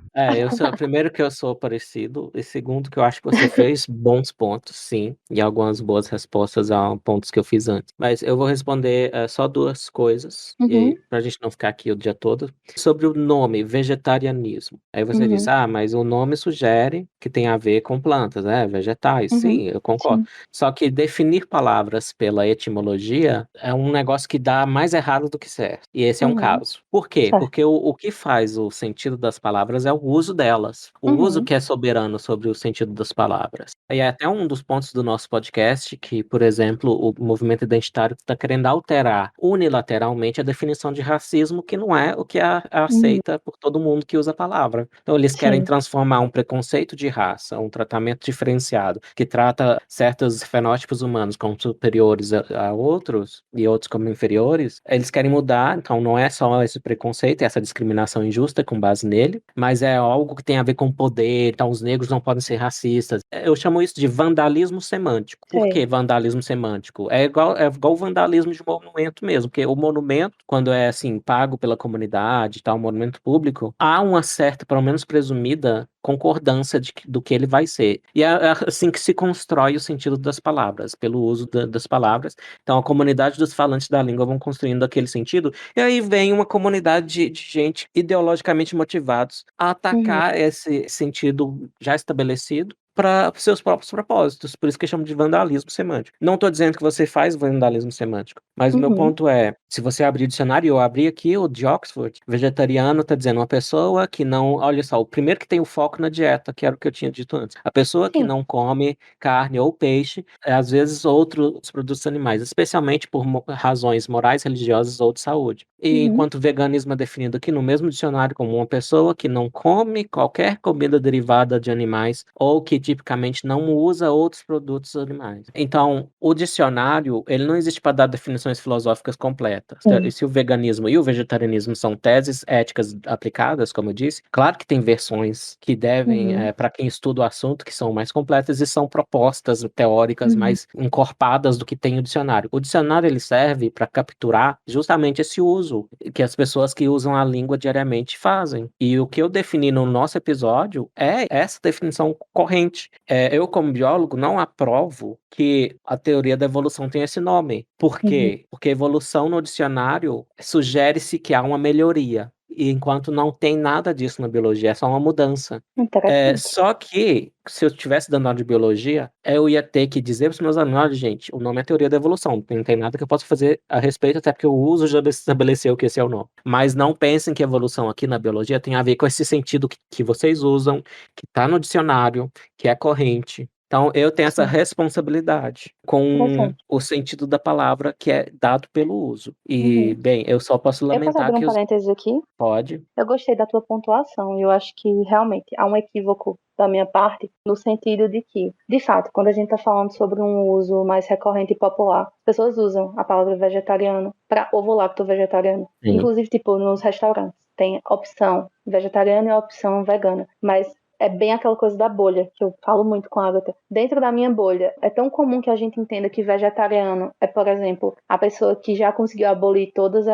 Primeiro que eu sou parecido, e segundo que eu acho que você fez bons pontos, sim, e algumas boas respostas a pontos que eu fiz antes. Mas eu vou responder só 2 coisas, e Uhum, aí, pra gente não ficar aqui o dia todo. Sobre o nome, vegetarianismo. Aí você diz, uhum, mas o nome sugere que tem a ver com plantas, né? Vegetais. uhum, Sim, eu concordo. sim, Só que definir palavras pela etimologia é um negócio que dá mais errado do que certo. E esse é um uhum, caso. Por quê? certo. Porque o que faz o sentido das palavras é o uso delas. O uso Uhum, que é soberano sobre o sentido das palavras. E é até um dos pontos do nosso podcast que, por exemplo, o movimento identitário está querendo alterar unilateralmente a definição de racismo, que não é o que é uhum, aceita por todo mundo que usa a palavra. Então, eles querem sim, transformar um preconceito de raça, um tratamento diferenciado, que trata certos fenótipos humanos como superiores a outros e outros como inferiores, eles querem mudar. Então, não é só esse preconceito, essa discriminação injusta com base nele, mas é algo que tem a ver com poder. Então, os negros não podem ser racistas. Eu chamo isso de vandalismo semântico. Por sei. que vandalismo semântico? É igual o vandalismo de monumento mesmo, porque o monumento, quando é assim, pago pela comunidade, tal, um monumento público, há uma certa, pelo menos presumida, concordância do que ele vai ser. E é assim que se constrói o sentido das palavras, pelo uso das palavras. Então, a comunidade dos falantes da língua vão construindo aquele sentido, e aí vem uma comunidade de gente ideologicamente motivados a Uhum, atacar esse sentido já estabelecido para seus próprios propósitos. Por isso que eu chamo de vandalismo semântico. Não estou dizendo que você faz vandalismo semântico, mas o meu uhum, ponto é, se você abrir o dicionário, eu abri aqui o de Oxford, vegetariano está dizendo uma pessoa que não, olha só, o primeiro que tem o foco na dieta, que era o que eu tinha dito antes. A pessoa que sim. não come carne ou peixe, às vezes outros produtos animais, especialmente por razões morais, religiosas ou de saúde. E Uhum, enquanto o veganismo é definido aqui no mesmo dicionário como uma pessoa que não come qualquer comida derivada de animais ou que tipicamente não usa outros produtos animais. Então, o dicionário, ele não existe para dar definições filosóficas completas. E sim. se o veganismo e o vegetarianismo são teses éticas aplicadas, como eu disse, claro que tem versões que devem, Uhum, para quem estuda o assunto, que são mais completas e são propostas teóricas uhum, mais encorpadas do que tem o dicionário. O dicionário ele serve para capturar justamente esse uso que as pessoas que usam a língua diariamente fazem. E o que eu defini no nosso episódio é essa definição corrente. Eu, como biólogo, não aprovo que a teoria da evolução tenha esse nome. Por uhum. quê? Porque evolução no dicionário sugere-se que há uma melhoria. E enquanto não tem nada disso na biologia, é só uma mudança. Interessante. Só que, se eu estivesse dando aula de biologia, eu ia ter que dizer para os meus alunos, olha, gente, o nome é teoria da evolução, não tem nada que eu possa fazer a respeito, até porque o uso já estabeleceu que esse é o nome. Mas não pensem que evolução aqui na biologia tem a ver com esse sentido que vocês usam, que está no dicionário, que é corrente. Então, eu tenho essa Sim, responsabilidade com interessante. o sentido da palavra que é dado pelo uso. E, Uhum. bem, eu só posso Eu posso lamentar abrir um que os... parênteses aqui? Pode. Eu gostei da tua pontuação. Eu acho que realmente há um equívoco da minha parte, no sentido de que, de fato, quando a gente está falando sobre um uso mais recorrente e popular, as pessoas usam a palavra vegetariano para ovo-lacto vegetariano. Sim. Inclusive, tipo, nos restaurantes. Tem opção vegetariana e opção vegana. Mas é bem aquela coisa da bolha, que eu falo muito com a Agatha. Dentro da minha bolha, é tão comum que a gente entenda que vegetariano é, por exemplo, a pessoa que já conseguiu abolir todos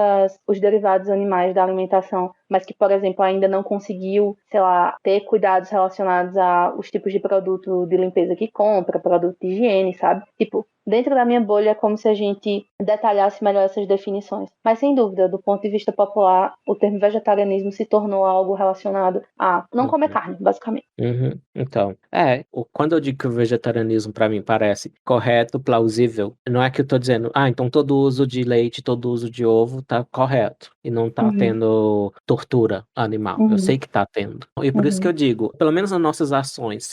os derivados animais da alimentação, mas que, por exemplo, ainda não conseguiu, sei lá, ter cuidados relacionados aos tipos de produto de limpeza que compra, produto de higiene, sabe? Tipo, dentro da minha bolha é como se a gente detalhasse melhor essas definições. Mas, sem dúvida, do ponto de vista popular, o termo vegetarianismo se tornou algo relacionado a não comer Uhum. carne, basicamente. Então, quando eu digo que o vegetarianismo para mim parece correto, plausível, não é que eu tô dizendo, então todo uso de leite, todo uso de ovo tá correto e não tá tendo tortura animal. Eu sei que tá tendo. E por isso que eu digo, pelo menos nas nossas ações,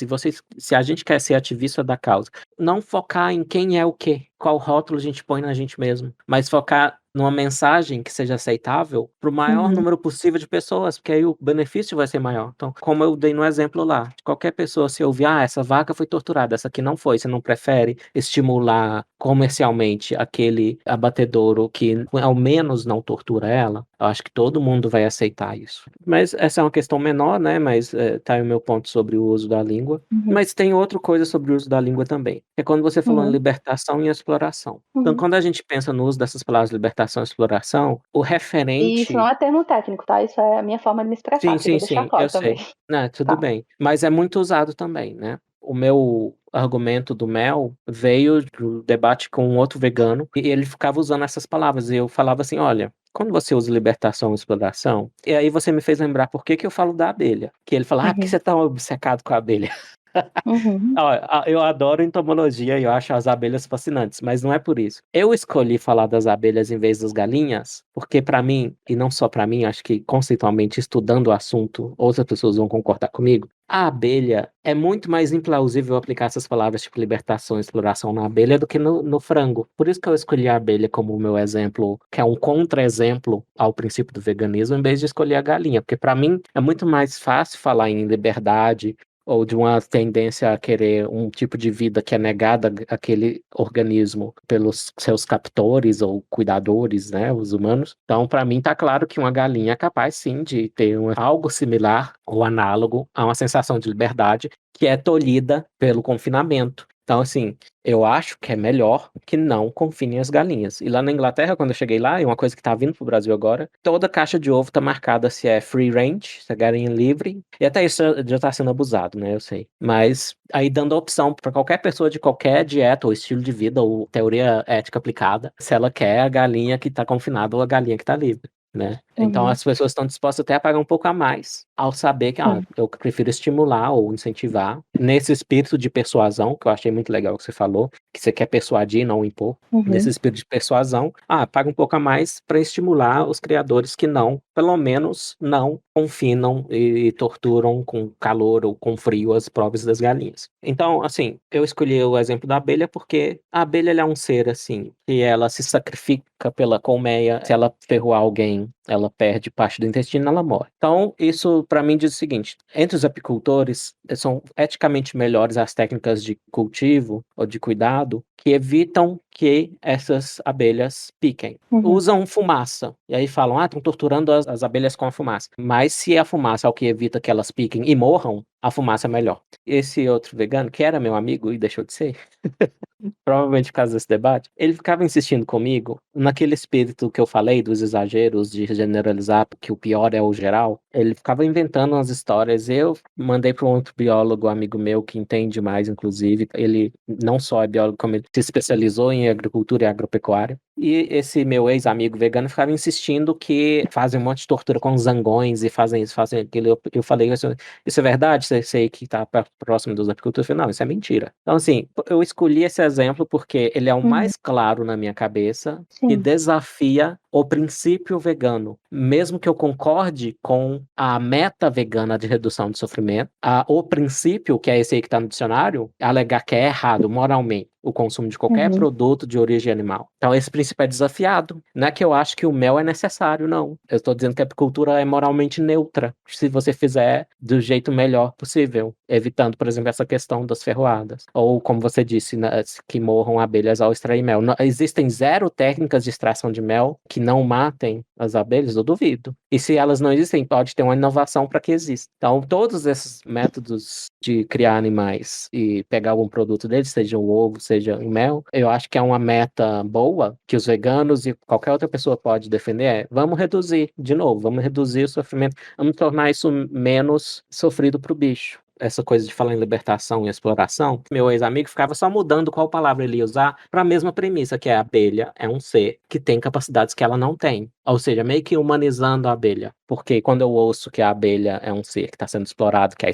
se a gente quer ser ativista da causa, não focar em quem é o quê, qual rótulo a gente põe na gente mesmo, mas focar numa mensagem que seja aceitável para o maior número possível de pessoas, porque aí o benefício vai ser maior. Então, como eu dei no exemplo lá, qualquer pessoa se ouvir, essa vaca foi torturada, essa aqui não foi, você não prefere estimular comercialmente aquele abatedouro que ao menos não tortura ela, eu acho que todo mundo vai aceitar isso. Mas essa é uma questão menor, né? Mas tá aí o meu ponto sobre o uso da língua. Mas tem outra coisa sobre o uso da língua também, que é quando você falou em libertação e exploração. Então, quando a gente pensa no uso dessas palavras libertação e exploração, o E isso não referente. é termo técnico, tá? Isso é a minha forma de me expressar, Sim, queria sim, deixar sim, eu claro também. sei. Não, tudo Tá. bem. Mas é muito usado também, né? O meu argumento do Mel veio do debate com um outro vegano e ele ficava usando essas palavras. E eu falava assim: olha, quando você usa libertação e exploração, e aí você me fez lembrar por que que eu falo da abelha. Que ele fala, porque você tá obcecado com a abelha. Uhum. Eu adoro entomologia e eu acho as abelhas fascinantes, mas não é por isso. Eu escolhi falar das abelhas em vez das galinhas, porque para mim, e não só para mim, acho que conceitualmente estudando o assunto, outras pessoas vão concordar comigo, a abelha é muito mais implausível aplicar essas palavras tipo libertação e exploração na abelha do que no frango. Por isso que eu escolhi a abelha como o meu exemplo, que é um contra-exemplo ao princípio do veganismo, em vez de escolher a galinha, porque para mim é muito mais fácil falar em liberdade, ou de uma tendência a querer um tipo de vida que é negada àquele organismo pelos seus captores ou cuidadores, né, os humanos. Então, para mim, tá claro que uma galinha é capaz, sim, de ter algo similar ou análogo a uma sensação de liberdade que é tolhida pelo confinamento. Então, assim, eu acho que é melhor que não confinem as galinhas. E lá na Inglaterra, quando eu cheguei lá, e uma coisa que tá vindo pro Brasil agora, toda caixa de ovo tá marcada se é free range, se é galinha livre, e até isso já tá sendo abusado, né, eu sei. Mas aí dando a opção para qualquer pessoa de qualquer dieta ou estilo de vida ou teoria ética aplicada, se ela quer a galinha que tá confinada ou a galinha que tá livre. Né? Então as pessoas estão dispostas até a pagar um pouco a mais ao saber que eu prefiro estimular ou incentivar nesse espírito de persuasão, que eu achei muito legal que você falou, que você quer persuadir, não impor. Nesse espírito de persuasão, paga um pouco a mais para estimular os criadores que não, pelo menos, não confinam e torturam com calor ou com frio as pobres das galinhas. Então, assim, eu escolhi o exemplo da abelha porque a abelha ela é um ser, assim, que ela se sacrifica pela colmeia. Se ela ferroar alguém, ela perde parte do intestino, ela morre. Então, isso para mim diz o seguinte: entre os apicultores, são eticamente melhores as técnicas de cultivo ou de cuidado que evitam que essas abelhas piquem. Usam fumaça, e aí falam, estão torturando as abelhas com a fumaça. Mas se a fumaça é o que evita que elas piquem e morram, a fumaça é melhor. Esse outro vegano, que era meu amigo e deixou de ser, provavelmente por causa desse debate, ele ficava insistindo comigo, naquele espírito que eu falei dos exageros, de generalizar, porque o pior é o geral. Ele ficava inventando umas histórias. Eu mandei para um outro biólogo, amigo meu, que entende mais, inclusive. Ele não só é biólogo, como ele se especializou em agricultura e agropecuária. E esse meu ex-amigo vegano ficava insistindo que fazem um monte de tortura com zangões e fazem isso, fazem aquilo. Eu falei, isso é verdade? Você sei que está próximo dos apicultores? Eu falei, não, isso é mentira. Então, assim, eu escolhi esse exemplo porque ele é o mais claro na minha cabeça e Sim. desafia o princípio vegano. Mesmo que eu concorde com a meta vegana de redução de sofrimento, o princípio, que é esse aí que está no dicionário, alegar que é errado moralmente o consumo de qualquer produto de origem animal. Então, esse princípio é desafiado. Não é que eu acho que o mel é necessário, não. Eu estou dizendo que a apicultura é moralmente neutra, se você fizer do jeito melhor possível, evitando, por exemplo, essa questão das ferroadas. Ou, como você disse, que morram abelhas ao extrair mel. Existem 0 técnicas de extração de mel que não matem as abelhas? Eu duvido. E se elas não existem, pode ter uma inovação para que exista. Então, todos esses métodos de criar animais e pegar algum produto deles, seja o ovo, seja o mel, eu acho que é uma meta boa que os veganos e qualquer outra pessoa pode defender. Vamos reduzir, de novo, vamos reduzir o sofrimento, vamos tornar isso menos sofrido para o bicho. Essa coisa de falar em libertação e exploração, meu ex-amigo ficava só mudando qual palavra ele ia usar para a mesma premissa, que é a abelha é um ser que tem capacidades que ela não tem. Ou seja, meio que humanizando a abelha. Porque quando eu ouço que a abelha é um ser que está sendo explorado, que é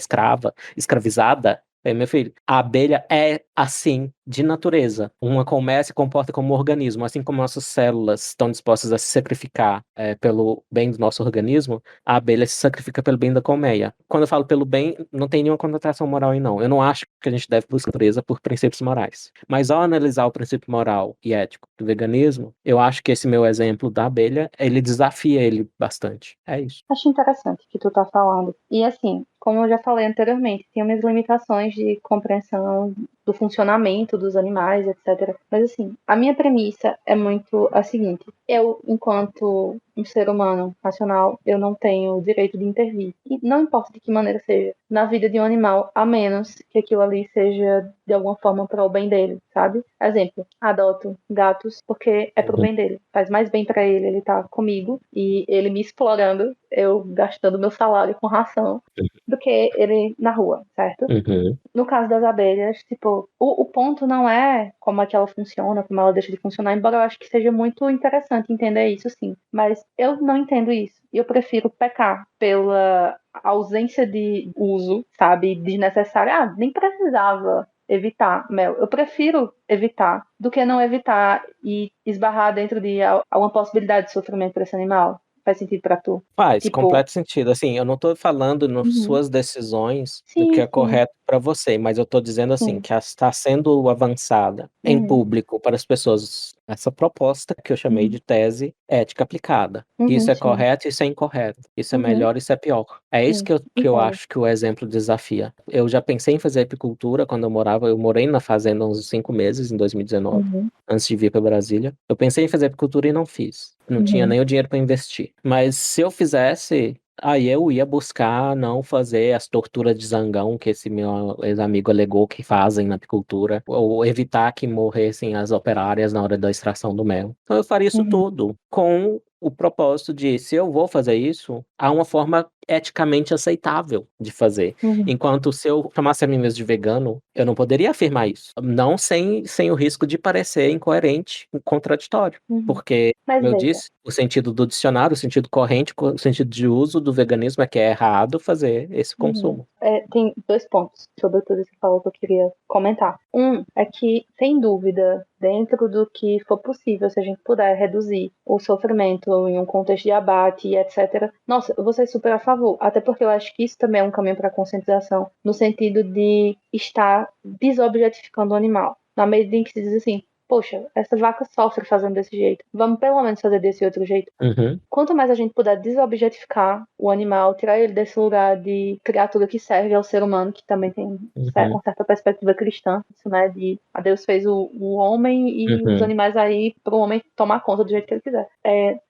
escravizada, meu filho, a abelha é assim de natureza. Uma colmeia se comporta como um organismo, assim como nossas células estão dispostas a se sacrificar pelo bem do nosso organismo, a abelha se sacrifica pelo bem da colmeia. Quando eu falo pelo bem, não tem nenhuma conotação moral aí, não. Eu não acho que a gente deve buscar a natureza por princípios morais. Mas ao analisar o princípio moral e ético do veganismo, eu acho que esse meu exemplo da abelha, ele desafia ele bastante. É isso. Acho interessante o que tu tá falando. E assim, como eu já falei anteriormente, tem minhas limitações de compreensão do funcionamento dos animais, etc. Mas assim, a minha premissa é muito a seguinte: eu, enquanto um ser humano racional, eu não tenho o direito de intervir. E não importa de que maneira seja, na vida de um animal, a menos que aquilo ali seja de alguma forma para o bem dele, sabe? Exemplo, adoto gatos porque é pro bem dele. Faz mais bem para ele, ele tá comigo e ele me explorando, eu gastando meu salário com ração, do que ele na rua, certo? Uhum. No caso das abelhas, tipo, o ponto não é como é que ela funciona, como ela deixa de funcionar, embora eu acho que seja muito interessante entender isso, sim. Mas eu não entendo isso. E eu prefiro pecar pela ausência de uso, sabe, desnecessário. Ah, nem precisava evitar mel. Eu prefiro evitar do que não evitar e esbarrar dentro de alguma possibilidade de sofrimento para esse animal. Faz sentido pra tu? Faz Tipo, completo sentido. Assim, eu não estou falando nas uhum. suas decisões do que Sim, é sim, correto para você, mas eu estou dizendo assim sim. que está sendo avançada em Uhum, público para as pessoas essa proposta que eu chamei uhum, de tese ética aplicada. Isso uhum, é sim. correto, isso é incorreto. Isso é Uhum, melhor, isso é pior. É isso sim, que eu entendo. acho que o exemplo desafia. Eu já pensei em fazer apicultura quando eu morei na fazenda uns 5 meses, em 2019, Uhum, antes de vir para Brasília. Eu pensei em fazer apicultura e não fiz. Não tinha uhum, nem o dinheiro para investir. Mas se eu fizesse, aí eu ia buscar não fazer as torturas de zangão que esse meu ex-amigo alegou que fazem na apicultura, ou evitar que morressem as operárias na hora da extração do mel. Então eu faria isso uhum, tudo com o propósito de, se eu vou fazer isso, há uma forma eticamente aceitável de fazer. uhum, Enquanto se eu chamasse a mim mesmo de vegano, eu não poderia afirmar isso. Não sem o risco de parecer incoerente, contraditório. uhum. Porque, Mas como eu veja, disse, o sentido do dicionário, o sentido corrente, o sentido de uso do veganismo é que é errado fazer esse uhum. consumo. Tem dois pontos sobre tudo isso que você falou que eu queria comentar. Um é que, sem dúvida, dentro do que for possível, se a gente puder reduzir o sofrimento em um contexto de abate e etc., nossa, eu vou ser super a favor. Até porque eu acho que isso também é um caminho para a conscientização, no sentido de estar desobjetificando o animal. Na medida em que se diz assim, poxa, essa vaca sofre fazendo desse jeito, vamos pelo menos fazer desse outro jeito. Uhum, Quanto mais a gente puder desobjetificar o animal, tirar ele desse lugar de criatura que serve ao ser humano, que também tem uhum, uma certa perspectiva cristã, isso, né? De a Deus fez o homem e os uhum, animais aí para o homem tomar conta do jeito que ele quiser.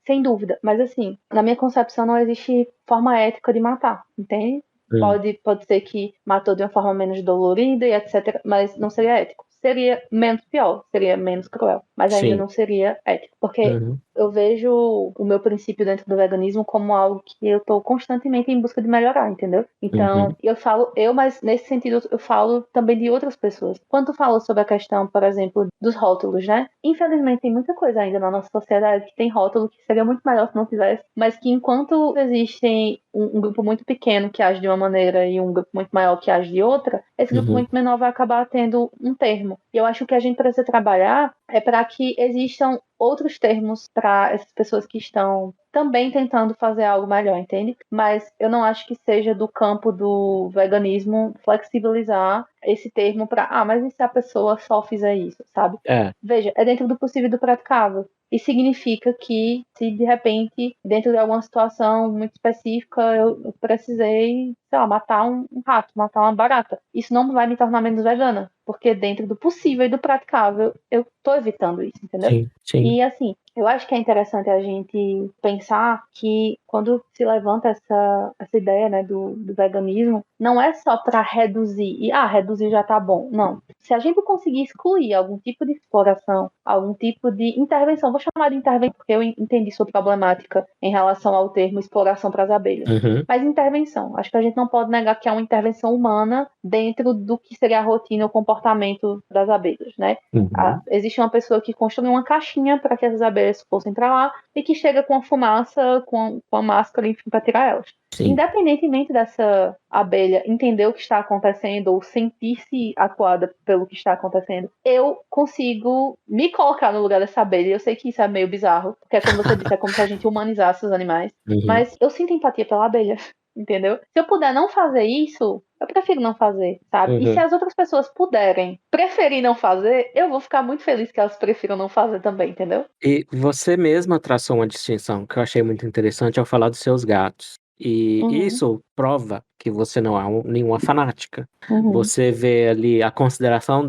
Sem dúvida. Mas assim, na minha concepção não existe forma ética de matar, entende? uhum, Pode ser que matou de uma forma menos dolorida e etc., mas não seria ético. Seria menos pior, seria menos cruel, mas ainda sim. não seria ético. Porque Uhum, eu vejo o meu princípio dentro do veganismo como algo que eu tô constantemente em busca de melhorar, entendeu? Então, uhum, eu falo eu, mas nesse sentido eu falo também de outras pessoas. Quando tu falou sobre a questão, por exemplo, dos rótulos, né? Infelizmente tem muita coisa ainda na nossa sociedade que tem rótulo que seria muito melhor se não tivesse, mas que enquanto existem um grupo muito pequeno que age de uma maneira e um grupo muito maior que age de outra, esse grupo uhum, muito menor vai acabar tendo um termo. E eu acho que a gente precisa trabalhar é para que existam outros termos para essas pessoas que estão também tentando fazer algo melhor, entende? Mas eu não acho que seja do campo do veganismo flexibilizar esse termo para, mas e se a pessoa só fizer isso, sabe? é, Veja, é dentro do possível e do praticável. E significa que, se de repente, dentro de alguma situação muito específica, eu precisei, sei lá, matar um rato, matar uma barata, isso não vai me tornar menos vegana. porque dentro do possível e do praticável, eu tô evitando isso, entendeu? Sim, sim. E assim, eu acho que é interessante a gente pensar que quando se levanta essa ideia, né, do veganismo, não é só para reduzir, e reduzir já tá bom. Não. Se a gente conseguir excluir algum tipo de exploração, algum tipo de intervenção, vou chamar de intervenção porque eu entendi sua problemática em relação ao termo exploração para as abelhas. Uhum. Mas intervenção, acho que a gente não pode negar que é uma intervenção humana dentro do que seria a rotina ou comportamento das abelhas, né? Uhum. Existe uma pessoa que constrói uma caixinha para que as abelhas fossem para lá e que chega com a fumaça, com a máscara, enfim, para tirar elas. Sim. Independentemente dessa abelha entender o que está acontecendo ou sentir-se acuada pelo que está acontecendo, eu consigo me colocar no lugar dessa abelha. Eu sei que isso é meio bizarro, porque como você disse, é como se a gente humanizasse os animais, mas eu sinto empatia pela abelha. Entendeu? Se eu puder não fazer isso, eu prefiro não fazer, sabe? E se as outras pessoas puderem preferir não fazer, eu vou ficar muito feliz que elas prefiram não fazer também, entendeu? E você mesma traçou uma distinção que eu achei muito interessante ao falar dos seus gatos. E isso prova que você não é nenhuma fanática. Você vê ali a consideração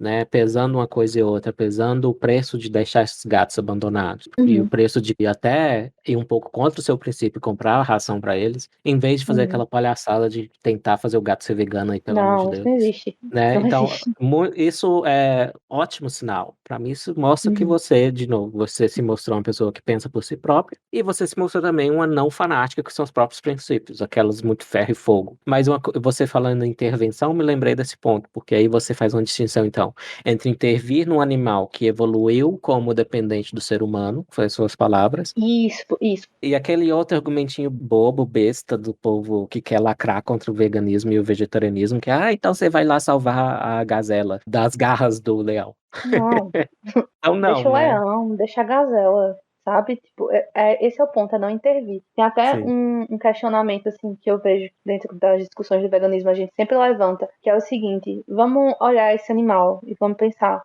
né, pesando uma coisa e outra, pesando o preço de deixar esses gatos abandonados e o preço de até ir um pouco contra o seu princípio e comprar a ração para eles, em vez de fazer aquela palhaçada de tentar fazer o gato ser vegano aí, pelo amor de Não, isso Deus. não existe. Né? Não Então, existe. isso é ótimo sinal. Para mim, isso mostra que você, de novo, você se mostrou uma pessoa que pensa por si própria e você se mostrou também uma não fanática com seus próprios princípios, aquelas muito ferro e fogo. Mas você falando em intervenção, me lembrei desse ponto, porque aí você faz uma distinção, então, entre intervir num animal que evoluiu como dependente do ser humano, foi as suas palavras, Isso. e aquele outro argumentinho bobo, besta do povo que quer lacrar contra o veganismo e o vegetarianismo, que, então você vai lá salvar a gazela das garras do leão. Não, Então não, deixa o né? leão, deixa a gazela, sabe? Tipo, esse é o ponto, é não intervir. Tem até Sim. um questionamento, assim, que eu vejo dentro das discussões do veganismo, a gente sempre levanta, que é o seguinte, vamos olhar esse animal e vamos pensar,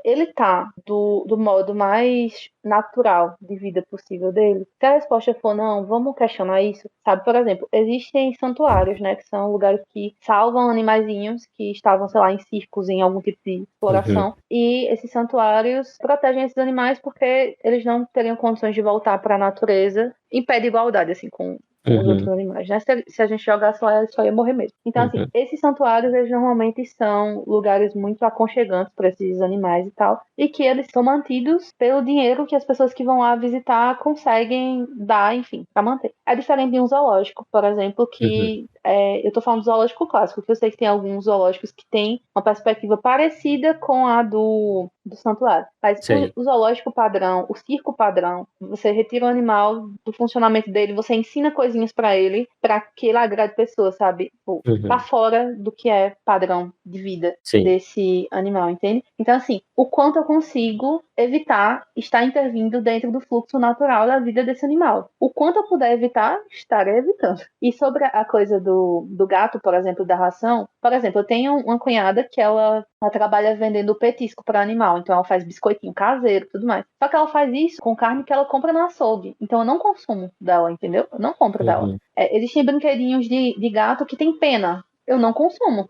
ele tá do modo mais natural de vida possível dele? Se a resposta for não, vamos questionar isso, sabe? Por exemplo, existem santuários, né, que são lugares que salvam animaizinhos que estavam, sei lá, em circos, em algum tipo de exploração, e esses santuários protegem esses animais porque eles não teriam condições de voltar para a natureza em pé de igualdade, assim, com os outros animais, né? Se a gente jogasse lá, só ia morrer mesmo. Então, assim, esses santuários, eles normalmente são lugares muito aconchegantes para esses animais e tal, e que eles são mantidos pelo dinheiro que as pessoas que vão lá visitar conseguem dar, enfim, para manter. É diferente de um zoológico, por exemplo, que eu tô falando do zoológico clássico, que eu sei que tem alguns zoológicos que têm uma perspectiva parecida com a do santuário. Mas o zoológico padrão, o circo padrão, você retira o animal do funcionamento dele, você ensina coisinhas pra ele, pra que ele agrade pessoas, sabe? Tá fora do que é padrão de vida desse animal, entende? Então, assim, o quanto eu consigo evitar estar intervindo dentro do fluxo natural da vida desse animal. O quanto eu puder evitar, estarei evitando. E sobre a coisa do gato, por exemplo, da ração, por exemplo, eu tenho uma cunhada que ela trabalha vendendo petisco para animal, então ela faz biscoitinho caseiro e tudo mais. Só que ela faz isso com carne que ela compra no açougue, então eu não consumo dela, entendeu? Eu não compro dela. Existem brinquedinhos de gato que tem pena, eu não consumo.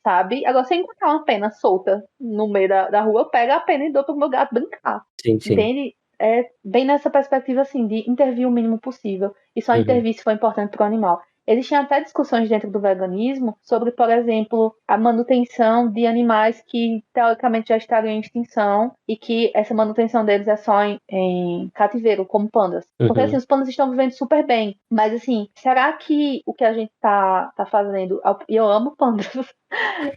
Sabe? Agora, se eu encontrar uma pena solta no meio da rua, eu pego a pena e dou pro meu gato brincar. Sim. Entende? É bem nessa perspectiva, assim, de intervir o mínimo possível. E só intervir se for importante pro animal. Existem até discussões dentro do veganismo sobre, por exemplo, a manutenção de animais que teoricamente já estariam em extinção e que essa manutenção deles é só em cativeiro, como pandas. Porque assim, os pandas estão vivendo super bem. Mas assim, será que o que a gente tá fazendo... E eu amo pandas.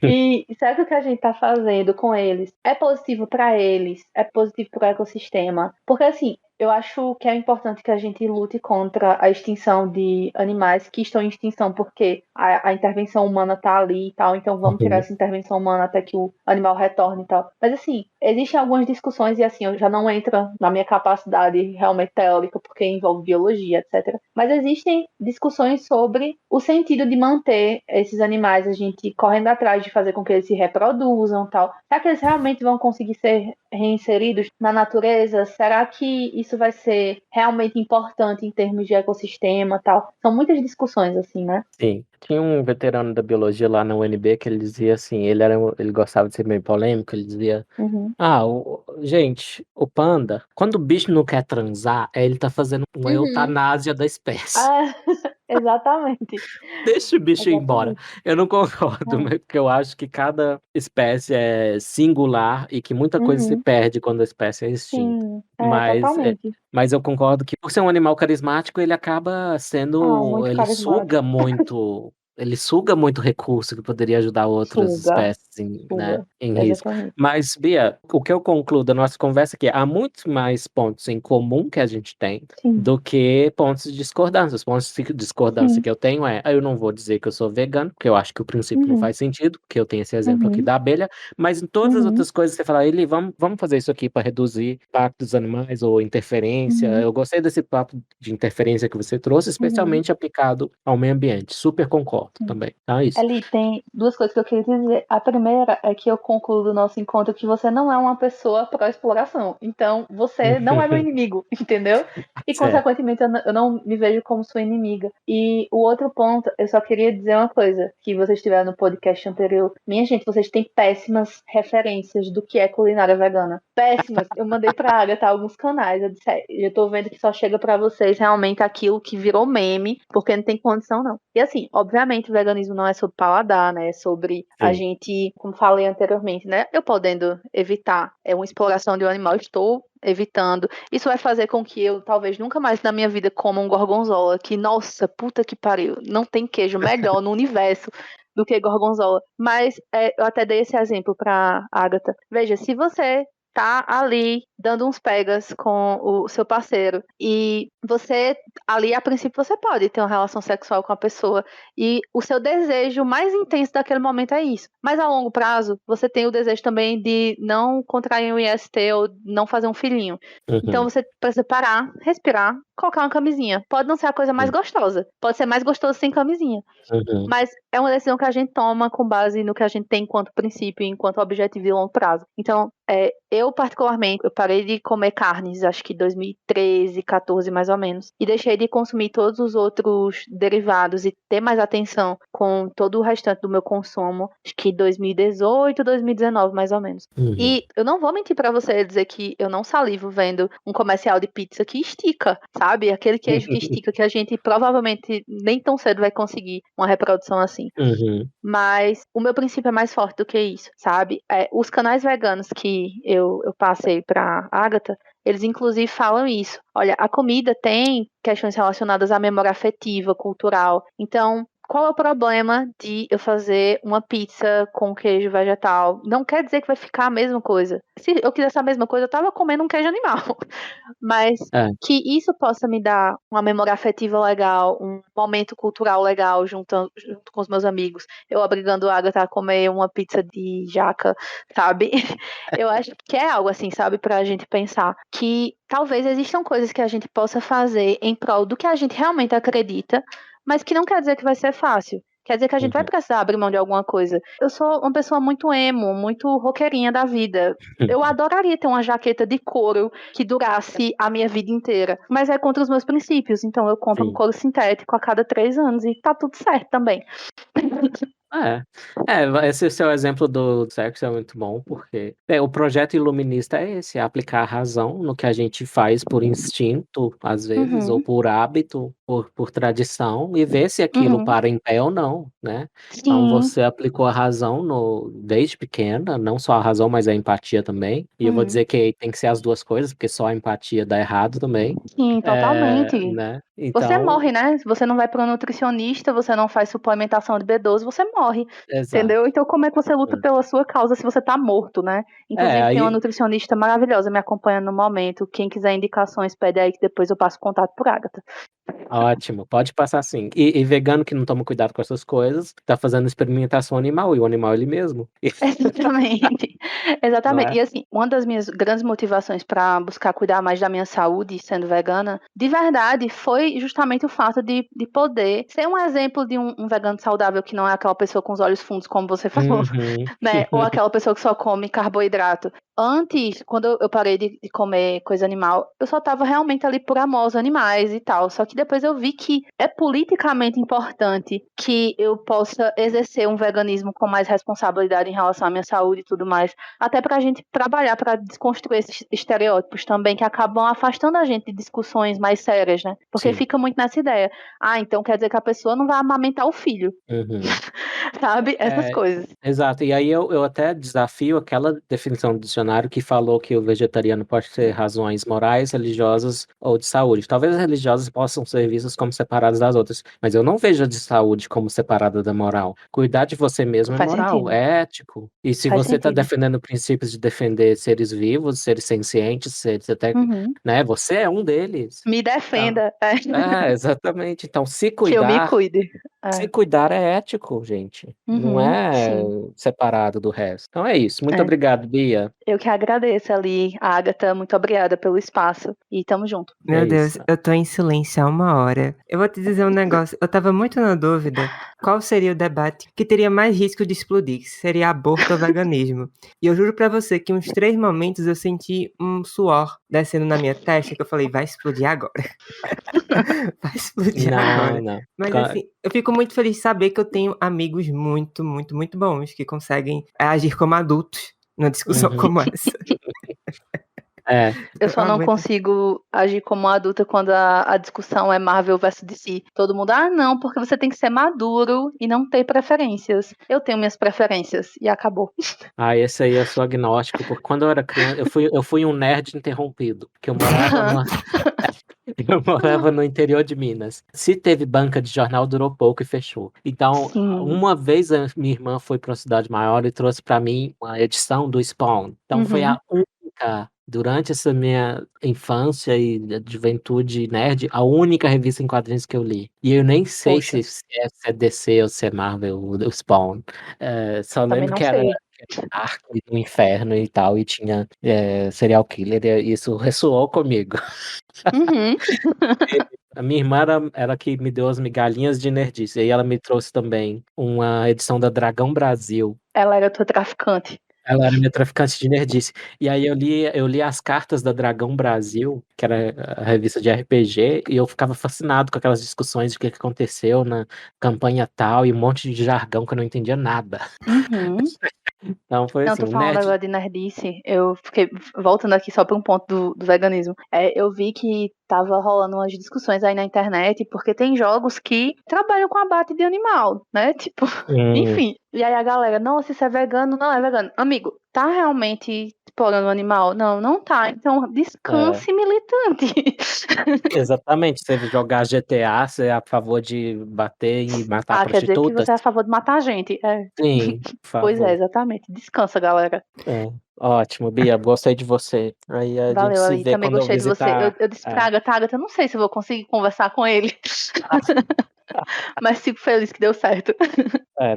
E será que o que a gente tá fazendo com eles é positivo para eles? É positivo para o ecossistema? Porque assim, eu acho que é importante que a gente lute contra a extinção de animais que estão em extinção, porque a intervenção humana tá ali e tal, então vamos tirar essa intervenção humana até que o animal retorne e tal. Mas assim, existem algumas discussões, e assim, eu já não entro na minha capacidade realmente teórica, porque envolve biologia, etc. Mas existem discussões sobre o sentido de manter esses animais, a gente correndo atrás de fazer com que eles se reproduzam e tal. Será que eles realmente vão conseguir ser reinseridos na natureza, será que isso vai ser realmente importante em termos de ecossistema e tal? São muitas discussões, assim, né? Sim. Tinha um veterano da biologia lá na UNB que ele dizia assim, ele gostava de ser meio polêmico, ele dizia, Uhum. gente, o panda, quando o bicho não quer transar, ele tá fazendo uma eutanásia da espécie. Ah, exatamente. Deixa o bicho ir embora. Exatamente. Eu não concordo, É. porque eu acho que cada espécie é singular e que muita coisa se Uhum. perde quando a espécie é extinta. Sim, Mas, totalmente. mas eu concordo que por ser um animal carismático, ele acaba Ah, sendo, muito carismático. ele suga muito recurso que poderia ajudar outras Suga, espécies né, suga. em risco. Exatamente. Mas, Bia, o que eu concluo da nossa conversa é que há muitos mais pontos em comum que a gente tem Sim, do que pontos de discordância. Os pontos de discordância sim. que eu tenho eu não vou dizer que eu sou vegano, porque eu acho que o princípio não Uhum, faz sentido, porque eu tenho esse exemplo aqui uhum, da abelha, mas em todas as uhum, outras coisas você fala, Eli, vamos fazer isso aqui para reduzir o impacto dos animais ou interferência. uhum, Eu gostei desse papo de interferência que você trouxe, uhum. especialmente aplicado ao meio ambiente. Super concordo também. Então é isso. Ali tem duas coisas que eu queria te dizer. A primeira é que eu concluo do nosso encontro que você não é uma pessoa pró-exploração. Então, você não é meu inimigo, entendeu? E, Certo. consequentemente, eu não me vejo como sua inimiga. E o outro ponto, eu só queria dizer uma coisa, que vocês tiveram no podcast anterior. Minha gente, vocês têm péssimas referências do que é culinária vegana. Péssimas. Eu mandei pra Agatha alguns canais. Eu disse, eu tô vendo que só chega pra vocês realmente aquilo que virou meme, porque não tem condição, não. E assim, obviamente, o veganismo não é sobre paladar, né? É sobre a Sim. gente, como falei anteriormente, né? Eu podendo evitar uma exploração de um animal, estou evitando. Isso vai fazer com que eu, talvez, nunca mais na minha vida coma um gorgonzola, que, nossa, puta que pariu, não tem queijo melhor no universo do que gorgonzola. Mas eu até dei esse exemplo pra Agatha. Veja, se você tá ali dando uns pegas com o seu parceiro e você ali a princípio você pode ter uma relação sexual com a pessoa e o seu desejo mais intenso daquele momento é isso. Mas a longo prazo você tem o desejo também de não contrair um IST ou não fazer um filhinho. Então Uhum. você precisa parar, respirar, colocar uma camisinha. Pode não ser a coisa mais Sim. gostosa, pode ser mais gostoso sem camisinha. Uhum. Mas é uma decisão que a gente toma com base no que a gente tem enquanto princípio, enquanto objetivo de longo prazo. Então, eu particularmente, eu parei de comer carnes, acho que 2013, 14 mais ou menos, e deixei de consumir todos os outros derivados e ter mais atenção com todo o restante do meu consumo, acho que 2018, 2019 mais ou menos. Uhum. E eu não vou mentir pra você dizer que eu não salivo vendo um comercial de pizza que estica, sabe? Aquele queijo que estica, que a gente provavelmente nem tão cedo vai conseguir uma reprodução assim. Uhum. Mas o meu princípio é mais forte do que isso, sabe? Os canais veganos que eu passei pra Agatha, eles inclusive falam isso. Olha, a comida tem questões relacionadas à memória afetiva, cultural. Então, qual é o problema de eu fazer uma pizza com queijo vegetal? Não quer dizer que vai ficar a mesma coisa. Se eu quisesse a mesma coisa, eu tava comendo um queijo animal. Mas É. que isso possa me dar uma memória afetiva legal, um momento cultural legal junto com os meus amigos. Eu obrigando a Agatha a comer uma pizza de jaca, sabe? Eu acho que é algo assim, sabe, pra gente pensar que talvez existam coisas que a gente possa fazer em prol do que a gente realmente acredita, mas que não quer dizer que vai ser fácil. Quer dizer que a gente vai Uhum. precisar abrir mão de alguma coisa. Eu sou uma pessoa muito emo, muito roqueirinha da vida. Eu adoraria ter uma jaqueta de couro que durasse a minha vida inteira. Mas é contra os meus princípios. Então eu compro um Sim. couro sintético a cada 3 anos e tá tudo certo também. É, esse seu exemplo do sexo é muito bom, porque o projeto iluminista é esse, é aplicar a razão no que a gente faz por instinto, às vezes, ou Uhum, por hábito, por tradição, e ver se aquilo uhum. para em pé ou não, né? Então Sim. você aplicou a razão desde pequena, não só a razão, mas a empatia também. E eu vou Uhum. dizer que tem que ser as duas coisas, porque só a empatia dá errado também, Sim, totalmente. né? Você Então, morre, né? Se você não vai para um nutricionista, você não faz suplementação de B12, você morre. Entendeu? exato. Então, como é que você luta pela sua causa se você tá morto, né? Inclusive, tem uma Aí nutricionista maravilhosa me acompanhando no momento. Quem quiser indicações, pede aí que depois eu passo contato por Agatha. Ótimo, pode passar sim. E vegano que não toma cuidado com essas coisas, tá fazendo experimentação animal, e o animal é ele mesmo. Exatamente. Não Exatamente. é? E assim, uma das minhas grandes motivações para buscar cuidar mais da minha saúde sendo vegana, de verdade, foi justamente o fato de poder ser um exemplo de um vegano saudável que não é aquela pessoa com os olhos fundos, como você falou, Uhum. né? Ou aquela pessoa que só come carboidrato. Antes, quando eu parei de comer coisa animal, eu só tava realmente ali por amor aos animais e tal. Só que depois eu vi que é politicamente importante que eu possa exercer um veganismo com mais responsabilidade em relação à minha saúde e tudo mais. Até pra gente trabalhar pra desconstruir esses estereótipos também que acabam afastando a gente de discussões mais sérias, né? Porque Sim. fica muito nessa ideia. Ah, então quer dizer que a pessoa não vai amamentar o filho, Uhum. sabe? Essas É, coisas. exato. E aí eu até desafio aquela definição do dicionário que falou que o vegetariano pode ter razões morais, religiosas ou de saúde. Talvez as religiosas possam ser vistas como separadas das outras, mas eu não vejo a de saúde como separada da moral. Cuidar de você mesmo é Faz moral, sentido. é ético. E se Faz você está sentido. defendendo princípios de defender seres vivos, seres sencientes, seres até, Uhum. né, você é um deles. Me Tá? defenda. Exatamente. Então, Que eu me cuide. se É. cuidar é ético, gente. Não Uhum, é sim. separado do resto. Então é isso. Muito É. obrigado, Bia. Eu que agradeço ali, Agatha. Muito obrigada pelo espaço. E tamo junto. É Meu isso. Deus, eu tô em silêncio há uma hora. Eu vou te dizer um negócio. Eu tava muito na dúvida qual seria o debate que teria mais risco de explodir, se seria aborto ou veganismo. E eu juro pra você que uns 3 momentos eu senti um suor descendo na minha testa que eu falei, vai explodir agora. Vai explodir Não, agora. não. Mas assim, eu fico muito feliz de saber que eu tenho amigos muito, muito, muito bons que conseguem agir como adultos numa discussão Uhum. como essa. É, Eu Eu só não aguento. consigo agir como adulta quando a discussão é Marvel versus DC. Todo mundo, ah, não, porque você tem que ser maduro e não ter preferências. Eu tenho minhas preferências e acabou. esse aí eu sou agnóstico, porque quando eu era criança, eu fui um nerd interrompido, porque eu morava no interior de Minas. Se teve banca de jornal, durou pouco e fechou. Então, Sim. uma vez a minha irmã foi para uma cidade maior e trouxe para mim uma edição do Spawn. Então, foi Uhum. a única, durante essa minha infância e juventude nerd, a única revista em quadrinhos que eu li. E eu nem sei Poxa, se é DC ou se é Marvel, o Spawn. Só também lembro não que era sei. Dark do inferno e tal, e tinha serial killer, e isso ressoou comigo. Uhum. A minha irmã era que me deu as migalhinhas de nerdice. E aí ela me trouxe também uma edição da Dragão Brasil. Ela era tua traficante. Ela era minha traficante de nerdice. E aí eu li as cartas da Dragão Brasil, que era a revista de RPG, e eu ficava fascinado com aquelas discussões de o que que aconteceu na campanha tal, e um monte de jargão que eu não entendia nada. Uhum. Então foi Não, assim, tô o falando nerd. agora de nerdice. Eu fiquei voltando aqui só para um ponto do veganismo. Eu vi que tava rolando umas discussões aí na internet, porque tem jogos que trabalham com abate de animal, né? Tipo, Hum, enfim. E aí a galera, nossa, isso é vegano, não é vegano. Amigo, tá realmente explorando o animal? Não, não tá. Então é. descanse, militante. Exatamente, você jogar GTA, você é a favor de bater e matar Ah, quer dizer que prostitutas? você é a favor de matar a gente. É. Sim, por Pois é, favor. exatamente. Descansa, galera. É, ótimo, Bia, gostei de você. Aí a gente Valeu se aí, vê também quando eu gostei de você. Eu, visitar. eu disse pra Agatha, Agatha, eu não sei se eu vou conseguir conversar com ele. Mas fico feliz que deu certo.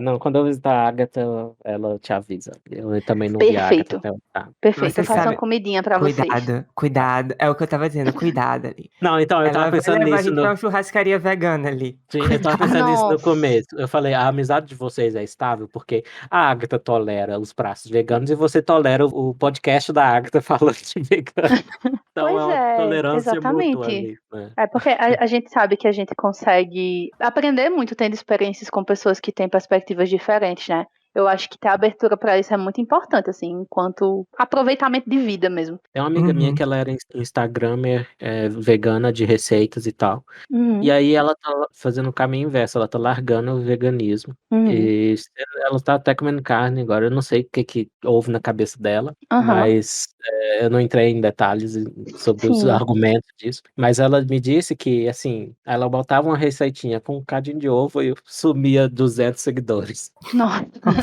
Não, quando eu visitar a Agatha, ela te avisa. Eu também não vi a Agatha Perfeito. até o tá. Perfeito. Eu Você faço uma sabe, comidinha pra vocês. cuidado, cuidado. É o que eu tava dizendo, cuidado ali. Não, então, eu tava Ela vai pensando levar a nisso gente pra uma churrascaria vegana ali. Sim, eu tava Cuidado. pensando nisso no Nossa. começo. Eu falei, a amizade de vocês é estável porque a Agatha tolera os pratos veganos e você tolera o podcast da Agatha falando de vegano. Então é Pois uma é, tolerância mútua exatamente. ali, né? É porque a gente sabe que a gente consegue aprender muito tendo experiências com pessoas que têm perspectivas diferentes, né? Eu acho que ter abertura pra isso é muito importante, assim, enquanto aproveitamento de vida mesmo. Tem uma amiga minha que Uhum. ela era Instagramer, vegana de receitas e tal. E Uhum, aí ela tá fazendo o caminho inverso, ela tá largando o veganismo. uhum, E ela tá até comendo carne agora. Eu não sei o que que houve na cabeça dela, aham, mas eu não entrei em detalhes sobre os sim. argumentos disso. Mas ela me disse que, assim, ela botava uma receitinha com um cadinho de ovo e sumia 200 seguidores. Nossa. Nossa.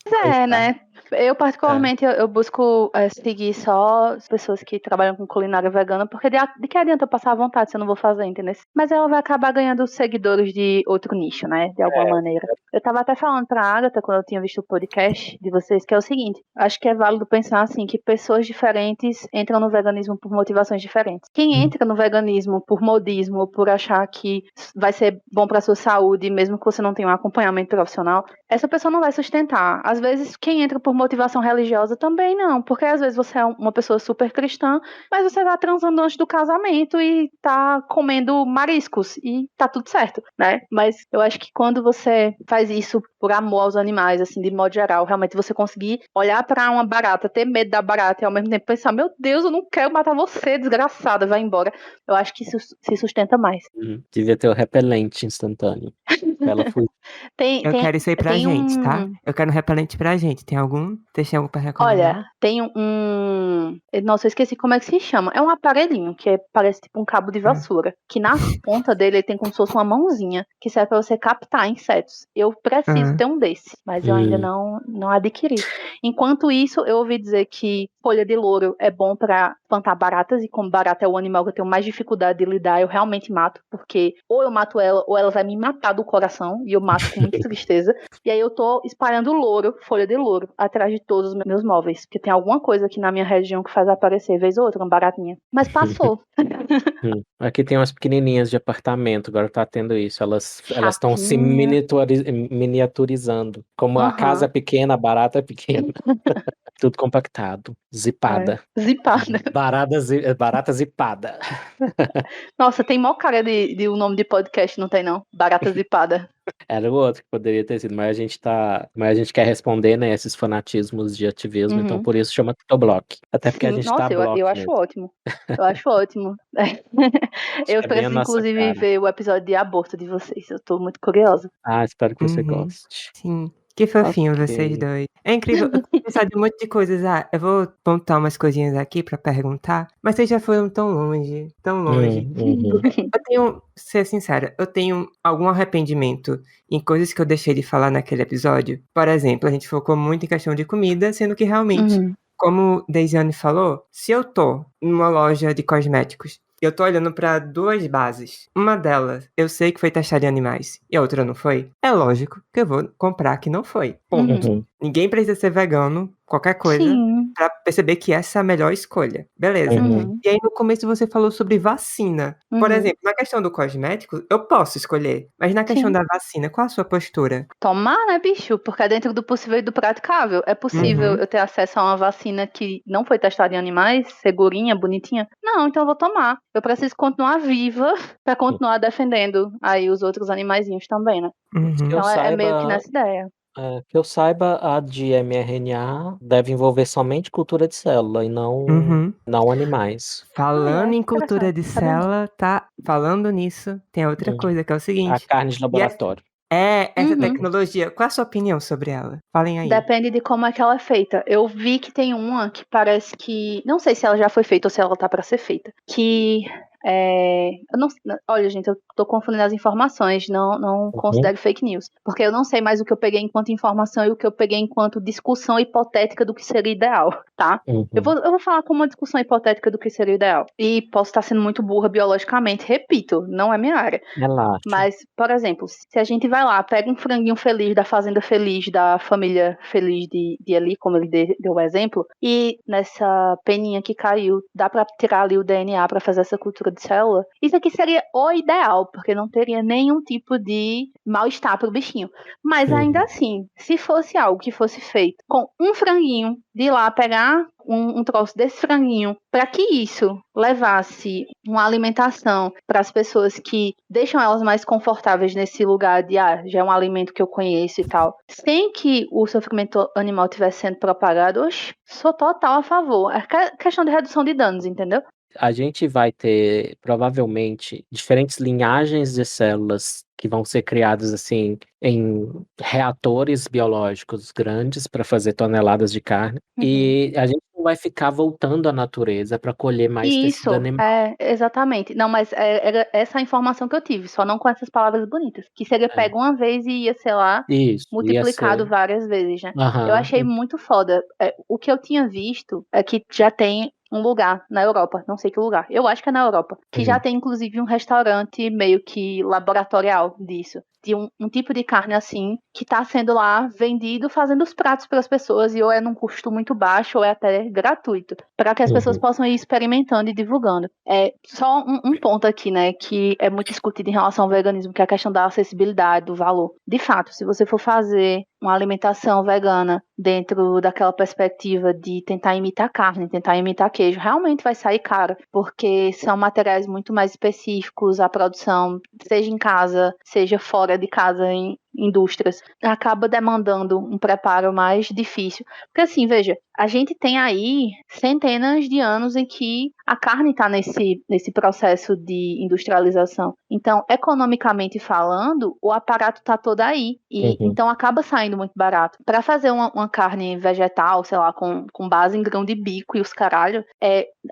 Pois é, Coitada. né? Eu, particularmente, eu busco seguir só as pessoas que trabalham com culinária vegana, porque de que adianta eu passar à vontade se eu não vou fazer, entendeu? Mas ela vai acabar ganhando seguidores de outro nicho, né? De alguma maneira. Eu tava até falando pra Agatha, quando eu tinha visto o podcast de vocês, que é o seguinte: acho que é válido pensar assim, que pessoas diferentes entram no veganismo por motivações diferentes. Quem entra no veganismo por modismo ou por achar que vai ser bom pra sua saúde, mesmo que você não tenha um acompanhamento profissional, essa pessoa não vai sustentar. Às vezes, quem entra por motivação religiosa também não, porque às vezes você é uma pessoa super cristã, mas você tá transando antes do casamento e tá comendo mariscos e tá tudo certo, né? Mas eu acho que quando você faz isso por amor aos animais, assim, de modo geral, realmente você conseguir olhar pra uma barata, ter medo da barata e ao mesmo tempo pensar, meu Deus, eu não quero matar você, desgraçada, vai embora. Eu acho que isso se sustenta mais. Devia ter o repelente instantâneo. Pra ela fugir. Eu quero isso aí pra tem gente, tá? um... Eu quero um repelente pra gente. Tem algum? Vocês têm algum pra recomendar? Olha, tem um. Nossa, eu esqueci como é que se chama. É um aparelhinho que parece tipo um cabo de vassoura. Que na ponta dele ele tem como se fosse uma mãozinha que serve pra você captar insetos. Eu preciso ter um desse, mas eu ainda não adquiri. Enquanto isso, eu ouvi dizer que folha de louro é bom pra espantar baratas. E como barata é o animal que eu tenho mais dificuldade de lidar, eu realmente mato. Porque ou eu mato ela, ou ela vai me matar do coração. E eu mato com muita tristeza. E aí eu tô espalhando louro, folha de louro, atrás de todos os meus móveis. Porque tem alguma coisa aqui na minha região que faz aparecer, vez ou outra, uma baratinha. Mas passou. Aqui tem umas pequenininhas de apartamento, agora tá tendo isso. Elas estão se Chatinha. miniaturizando. Como a casa é pequena, a barata é pequena. Tudo compactado. Zipada. Zipada. Barata zipada. Nossa, tem mó cara de um nome de podcast, não tem não? Barata zipada. Era o outro que poderia ter sido, mas a gente quer responder, né, esses fanatismos de ativismo, então por isso chama Tutoblock. Até porque a Sim, gente tá nossa, eu block acho mesmo. ótimo. Eu acho ótimo. Acho Eu que é bem a preciso, nossa inclusive, cara. ver o episódio de aborto de vocês. Eu tô muito curiosa. Espero que você Uhum. goste. Sim. Que fofinho vocês Ok. dois. É incrível, eu tenho pensado em um monte de coisas. Eu vou pontuar umas coisinhas aqui pra perguntar, mas vocês já foram tão longe, tão longe. Uhum. Eu tenho, ser sincera, eu tenho algum arrependimento em coisas que eu deixei de falar naquele episódio. Por exemplo, a gente focou muito em questão de comida, sendo que realmente, como Deisiane falou, se eu tô numa loja de cosméticos, eu tô olhando pra duas bases. Uma delas, eu sei que foi testada em animais, e a outra não foi. É lógico que eu vou comprar que não foi. Ponto. Uhum. Ninguém precisa ser vegano, qualquer coisa, Sim. pra perceber que essa é a melhor escolha. Beleza. Uhum. E aí no começo você falou sobre vacina. Por exemplo, na questão do cosmético, eu posso escolher. Mas na questão Sim. da vacina, qual a sua postura? Tomar, né, bicho? Porque é dentro do possível e do praticável. É possível eu ter acesso a uma vacina que não foi testada em animais, segurinha, bonitinha? Não, então eu vou tomar. Eu preciso continuar viva pra continuar defendendo aí os outros animaizinhos também, né? Que eu Então é meio que saiba, nessa ideia. a de mRNA deve envolver somente cultura de célula e não animais. Falando em cultura Interessante. de Sabia não. célula, tá? Falando nisso, tem outra Uhum. coisa que é o A seguinte. carne de E essa, laboratório. essa tecnologia, qual é a sua opinião sobre ela? Falem aí. Depende de como é que ela é feita. Eu vi que tem uma que parece que. Não sei se ela já foi feita ou se ela tá pra ser feita. Que. Eu não, olha, gente, eu tô confundindo as informações, não considero fake news. Porque eu não sei mais o que eu peguei enquanto informação e o que eu peguei enquanto discussão hipotética do que seria ideal, tá? Eu vou falar como uma discussão hipotética do que seria ideal. E posso estar sendo muito burra biologicamente, repito, não é minha área. Relaxa. Mas, por exemplo, se a gente vai lá, pega um franguinho feliz da fazenda feliz, da família feliz de ali, como ele deu o exemplo, e nessa peninha que caiu, dá pra tirar ali o DNA pra fazer essa cultura de célula, isso aqui seria o ideal, porque não teria nenhum tipo de mal-estar pro bichinho. Mas ainda assim, se fosse algo que fosse feito com um franguinho, de ir lá pegar um troço desse franguinho, para que isso levasse uma alimentação para as pessoas que deixam elas mais confortáveis nesse lugar de, já é um alimento que eu conheço e tal, sem que o sofrimento animal estivesse sendo propagado, sou total a favor. É questão de redução de danos, entendeu? A gente vai ter, provavelmente, diferentes linhagens de células que vão ser criadas, assim, em reatores biológicos grandes para fazer toneladas de carne. E a gente vai ficar voltando à natureza para colher mais tecido Isso, animal. exatamente. Não, mas era essa a informação que eu tive, só não com essas palavras bonitas. Que seria É. pego uma vez e ia, sei lá, Isso, ia multiplicado ser. várias vezes, né? Eu Aham. achei muito foda. O que eu tinha visto é que já tem um lugar na Europa, não sei que lugar, eu acho que é na Europa, que já Uhum. tem inclusive um restaurante meio que laboratorial disso. De um tipo de carne assim, que tá sendo lá vendido, fazendo os pratos para as pessoas, e ou é num custo muito baixo, ou é até gratuito, para que as pessoas Uhum. possam ir experimentando e divulgando. É só um ponto aqui, né, que é muito discutido em relação ao veganismo, que é a questão da acessibilidade, do valor. De fato, se você for fazer uma alimentação vegana dentro daquela perspectiva de tentar imitar carne, tentar imitar queijo, realmente vai sair caro, porque são materiais muito mais específicos, a produção, seja em casa, seja fora de casa, em indústrias, acaba demandando um preparo mais difícil. Porque assim, veja, a gente tem aí centenas de anos em que a carne está nesse processo de industrialização. Então, economicamente falando, o aparato está todo aí. E Uhum. então acaba saindo muito barato. Para fazer uma carne vegetal, sei lá, com base em grão de bico e os caralho,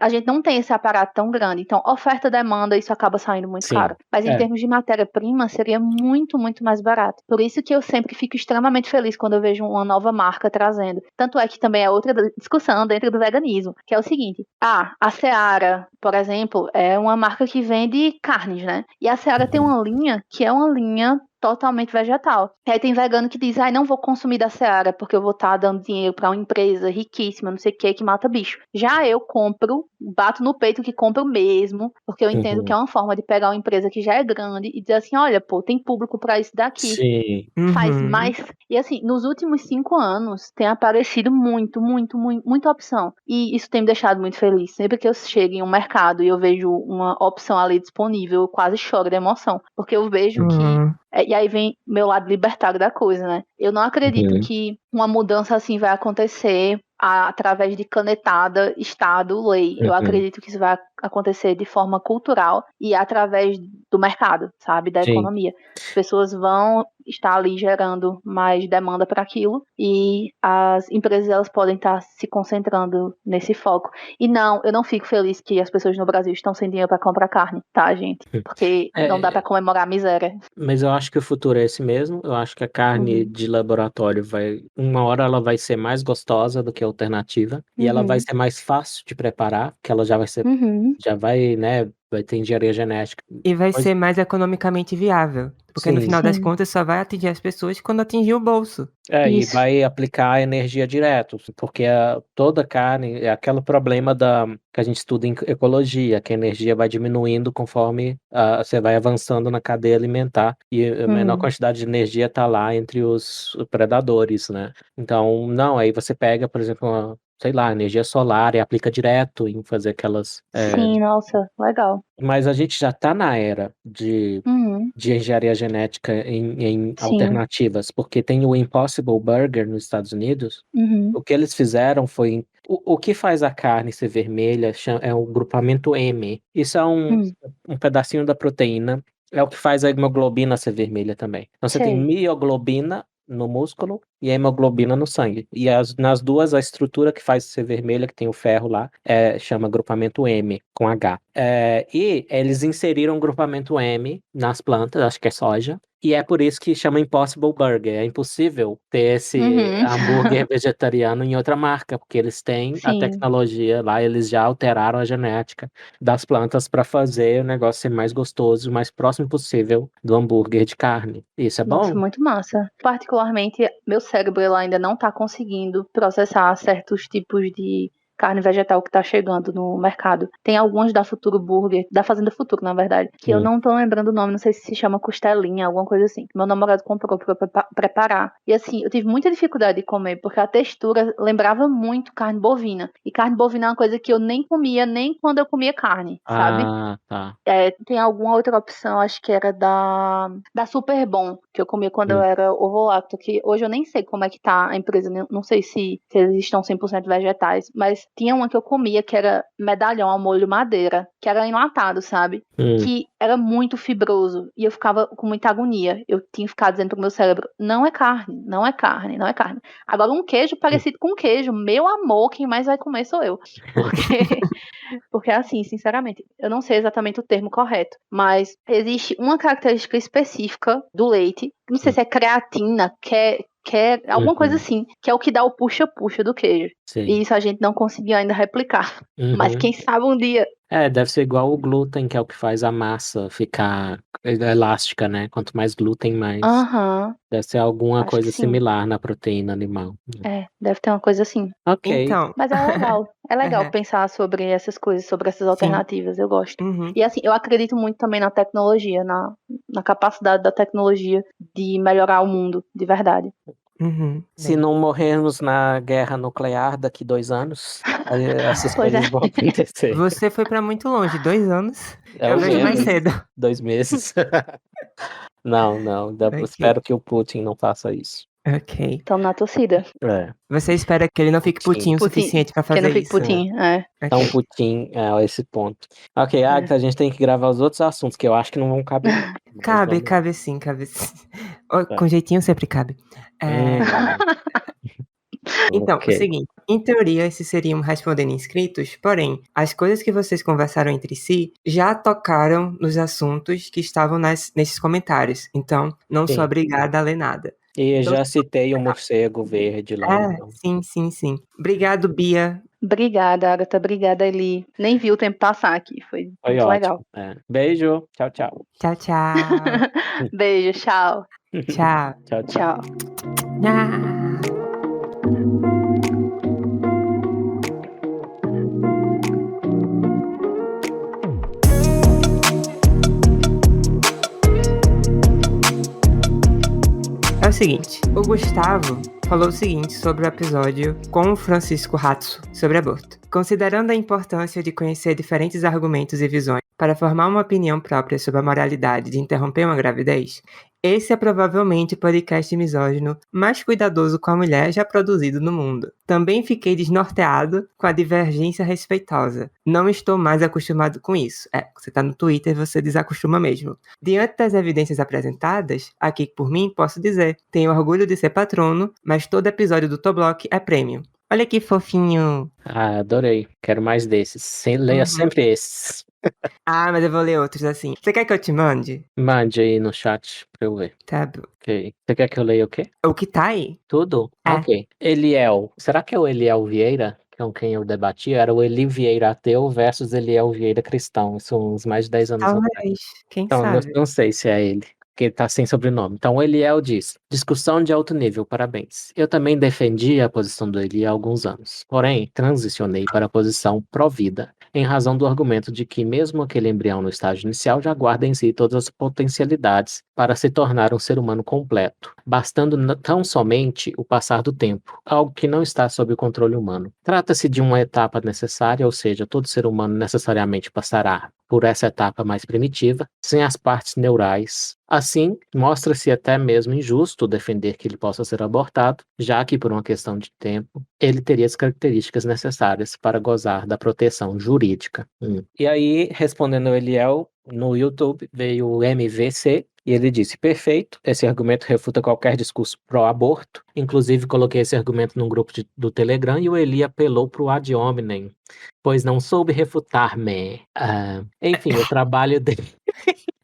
a gente não tem esse aparato tão grande. Então, oferta e demanda, isso acaba saindo muito Sim. caro. Mas em termos de matéria-prima, seria muito, muito mais barato. Por isso que eu sempre fico extremamente feliz quando eu vejo uma nova marca trazendo. Tanto é que também é outra discussão dentro do veganismo, que é o seguinte: a Seara, por exemplo, é uma marca que vende carnes, né? E a Seara tem uma linha que é uma linha totalmente vegetal. E aí tem vegano que diz, não vou consumir da Seara porque eu vou estar dando dinheiro para uma empresa riquíssima, não sei o que mata bicho. Já eu compro, bato no peito que compro mesmo, porque eu entendo que é Uhum. uma forma de pegar uma empresa que já é grande e dizer assim, olha, pô, tem público para isso daqui. Sim. Faz Uhum. mais. E assim, nos últimos 5 anos tem aparecido muita opção. E isso tem me deixado muito feliz. Sempre que eu chego em um mercado e eu vejo uma opção ali disponível, eu quase choro de emoção. Porque eu vejo que. Uhum. E aí vem meu lado libertário da coisa, né? Eu não acredito Uhum. que uma mudança assim vai acontecer através de canetada, Estado, lei. Eu Uhum. acredito que isso vai acontecer de forma cultural e através do mercado, sabe? Da Sim. economia. As pessoas vão estar ali gerando mais demanda para aquilo e as empresas elas podem estar se concentrando nesse foco. E não, eu não fico feliz que as pessoas no Brasil estão sem dinheiro para comprar carne, tá, gente? Porque não dá para comemorar a miséria. Mas eu acho que o futuro é esse mesmo. Eu acho que a carne Uhum. de laboratório uma hora ela vai ser mais gostosa do que a alternativa e ela vai Uhum. ser mais fácil de preparar, porque ela Uhum. já vai, né, vai ter engenharia genética. E vai Pois ser mais economicamente viável, porque no sim. final das Sim. contas só vai atingir as pessoas quando atingir o bolso. E Isso. vai aplicar energia direto, porque toda carne é aquele problema que a gente estuda em ecologia, que a energia vai diminuindo conforme você vai avançando na cadeia alimentar, e a menor Uhum. quantidade de energia está lá entre os predadores, né? Então, não, aí você pega, por exemplo, sei lá, energia solar e aplica direto em fazer aquelas. Sim, nossa, legal. Mas a gente já está na era Uhum. de engenharia genética em Sim. alternativas, porque tem o Impossible Burger nos Estados Unidos. Uhum. O que eles fizeram foi. O que faz a carne ser vermelha é o grupamento M. Isso é Uhum. um pedacinho da proteína. É o que faz a hemoglobina ser vermelha também. Então você tem Sei. mioglobina no músculo e a hemoglobina no sangue. E nas duas, a estrutura que faz ser vermelha, que tem o ferro lá, chama grupamento M, com H. E eles inseriram o grupamento M nas plantas, acho que é soja, e é por isso que chama Impossible Burger. É impossível ter esse Uhum. hambúrguer vegetariano em outra marca, porque eles têm a Sim. tecnologia lá, eles já alteraram a genética das plantas para fazer o negócio ser mais gostoso, o mais próximo possível do hambúrguer de carne. Isso é Nossa, bom? muito massa. Particularmente, meu cérebro ele ainda não tá conseguindo processar certos tipos de carne vegetal que tá chegando no mercado. Tem algumas da Futuro Burger, da Fazenda Futuro, na verdade, que eu Hum. não tô lembrando o nome, não sei se chama costelinha, alguma coisa assim. Meu namorado comprou pra preparar. E assim, eu tive muita dificuldade de comer, porque a textura lembrava muito carne bovina. E carne bovina é uma coisa que eu nem comia, nem quando eu comia carne, sabe? Ah, tá. Tem alguma outra opção, acho que era da Super Bom, que eu comia quando eu Hum. era ovo-lacto, que hoje eu nem sei como é que tá a empresa, não sei se eles estão 100% vegetais, mas Tinha uma que eu comia que era medalhão ao molho madeira, que era enlatado, sabe? Que era muito fibroso e eu ficava com muita agonia. Eu tinha ficado dizendo pro meu cérebro, não é carne, não é carne, não é carne. Agora um queijo parecido com queijo, meu amor, quem mais vai comer sou eu. Porque assim, sinceramente, eu não sei exatamente o termo correto, mas existe uma característica específica do leite, não sei se é creatina, alguma coisa assim, que é o que dá o puxa-puxa do queijo. Sim. E isso a gente não conseguiu ainda replicar. Mas quem sabe um dia. Deve ser igual o glúten, que é o que faz a massa ficar elástica, né? Quanto mais glúten, mais. Deve ser alguma Acho coisa que sim. similar na proteína animal. Deve ter uma coisa assim. Ok. Então, Mas é legal. É legal pensar sobre essas coisas, sobre essas alternativas. Eu gosto. E assim, eu acredito muito também na tecnologia, na capacidade da tecnologia de melhorar o mundo, de verdade. Se não morrermos na guerra nuclear daqui 2 anos, aí essas Pois coisas é. vão acontecer. Você foi pra muito longe, 2 anos. É Eu o vejo mais menos. cedo. 2 meses. Não. Ok. Espero que o Putin não faça isso. Ok. Estamos na torcida. Você espera que ele não fique putinho o suficiente pra Que fazer não fique isso. putinho, Tão putinho a esse ponto. Ok, Agatha, a gente tem que gravar os outros assuntos, que eu acho que não vão caber. Mas Cabe, vamos- cabe sim. Com jeitinho sempre cabe. Então, Ok. o seguinte, em teoria, esses seriam respondendo inscritos, porém, as coisas que vocês conversaram entre si já tocaram nos assuntos que estavam nesses comentários. Então, não sou Sim. obrigada a ler nada. E eu Então, já citei o morcego verde lá. Então. Sim. Obrigado, Bia. Obrigada, Agatha. Obrigada, Eli. Nem vi o tempo passar aqui. Foi muito legal. Ótimo. Beijo. Tchau, tchau. Tchau, tchau. Beijo, tchau. Tchau. Tchau. Tchau. Ah. É o seguinte, o Gustavo falou o seguinte sobre o episódio com o Francisco Ratso sobre aborto. Considerando a importância de conhecer diferentes argumentos e visões para formar uma opinião própria sobre a moralidade de interromper uma gravidez, esse é provavelmente o podcast misógino mais cuidadoso com a mulher já produzido no mundo. Também fiquei desnorteado com a divergência respeitosa. Não estou mais acostumado com isso. Você tá no Twitter e você desacostuma mesmo. Diante das evidências apresentadas, aqui por mim posso dizer, tenho orgulho de ser patrono, mas todo episódio do Toblock é prêmio. Olha que fofinho. Adorei. Quero mais desses. Leia sempre esses. Mas eu vou ler outros assim. Você quer que eu te mande? Mande aí no chat pra eu ver. Tá bom. Ok. Você quer que eu leia o quê? O que tá aí? Tudo? Ok. Eliel. Será que é o Eliel Vieira com quem eu debati? Era o Eli Vieira ateu versus Eliel Vieira cristão. Isso uns mais de 10 anos atrás. Talvez. Quem Então, sabe? não sei se é ele, porque ele tá sem sobrenome. Então, o Eliel diz: discussão de alto nível, parabéns. Eu também defendi a posição do Eli há alguns anos. Porém, transicionei para a posição pró-vida, em razão do argumento de que, mesmo aquele embrião no estágio inicial, já guarda em si todas as potencialidades para se tornar um ser humano completo, bastando tão somente o passar do tempo, algo que não está sob o controle humano. Trata-se de uma etapa necessária, ou seja, todo ser humano necessariamente passará por essa etapa mais primitiva, sem as partes neurais. Assim, mostra-se até mesmo injusto defender que ele possa ser abortado, já que, por uma questão de tempo, ele teria as características necessárias para gozar da proteção jurídica. E aí, respondendo ao Eliel, no YouTube veio o MVC, e ele disse: perfeito, esse argumento refuta qualquer discurso pró-aborto. Inclusive, coloquei esse argumento num grupo do Telegram e o Eli apelou para o ad hominem, pois não soube refutar-me. Enfim, o trabalho dele.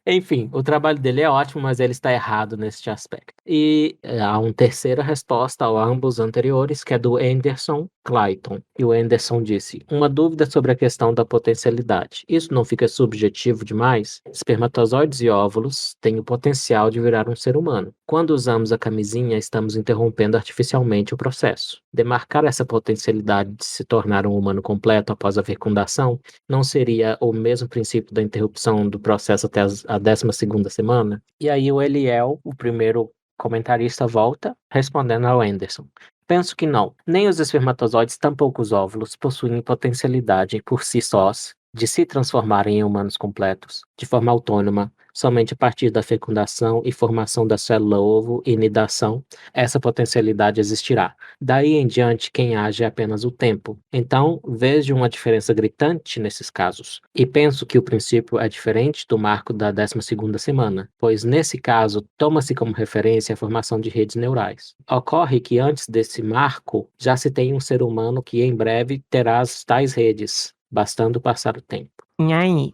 Enfim, o trabalho dele é ótimo, mas ele está errado neste aspecto. E há uma terceira resposta a ambos anteriores, que é do Anderson Clayton. E o Anderson disse: uma dúvida sobre a questão da potencialidade. Isso não fica subjetivo demais? Espermatozoides e óvulos têm o potencial de virar um ser humano. Quando usamos a camisinha, estamos interrompendo artificialmente o processo. Demarcar essa potencialidade de se tornar um humano completo após a fecundação não seria o mesmo princípio da interrupção do processo até a 12ª semana? E aí o Eliel, o primeiro comentarista, volta respondendo ao Anderson: penso que não. Nem os espermatozoides, tampouco os óvulos, possuem potencialidade por si sós de se transformarem em humanos completos, de forma autônoma, somente a partir da fecundação e formação da célula-ovo e nidação, essa potencialidade existirá. Daí em diante, quem age é apenas o tempo. Então, vejo uma diferença gritante nesses casos. E penso que o princípio é diferente do marco da 12ª semana, pois nesse caso, toma-se como referência a formação de redes neurais. Ocorre que antes desse marco, já se tem um ser humano que em breve terá as tais redes, bastando passar o tempo. E aí?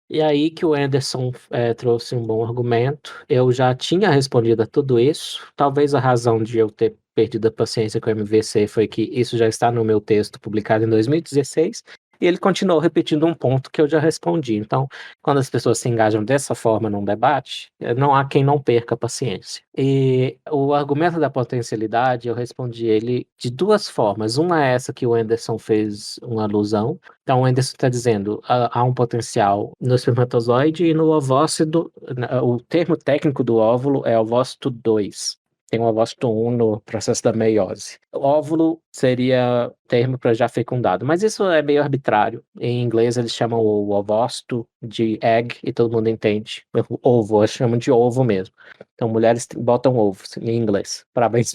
E aí que o Anderson trouxe um bom argumento. Eu já tinha respondido a tudo isso. Talvez a razão de eu ter perdido a paciência com o MVC foi que isso já está no meu texto publicado em 2016. E ele continuou repetindo um ponto que eu já respondi. Então, quando as pessoas se engajam dessa forma num debate, não há quem não perca a paciência. E o argumento da potencialidade, eu respondi ele de duas formas. Uma é essa que o Anderson fez uma alusão. Então, o Anderson está dizendo há um potencial no espermatozoide e no ovócito. O termo técnico do óvulo é ovócito 2. Tem o ovócito 1 no processo da meiose. O óvulo seria termo para já fecundado, mas isso é meio arbitrário. Em inglês eles chamam o ovócito de egg e todo mundo entende. Ovo, eles chamam de ovo mesmo. Então mulheres botam ovo em inglês. Parabéns.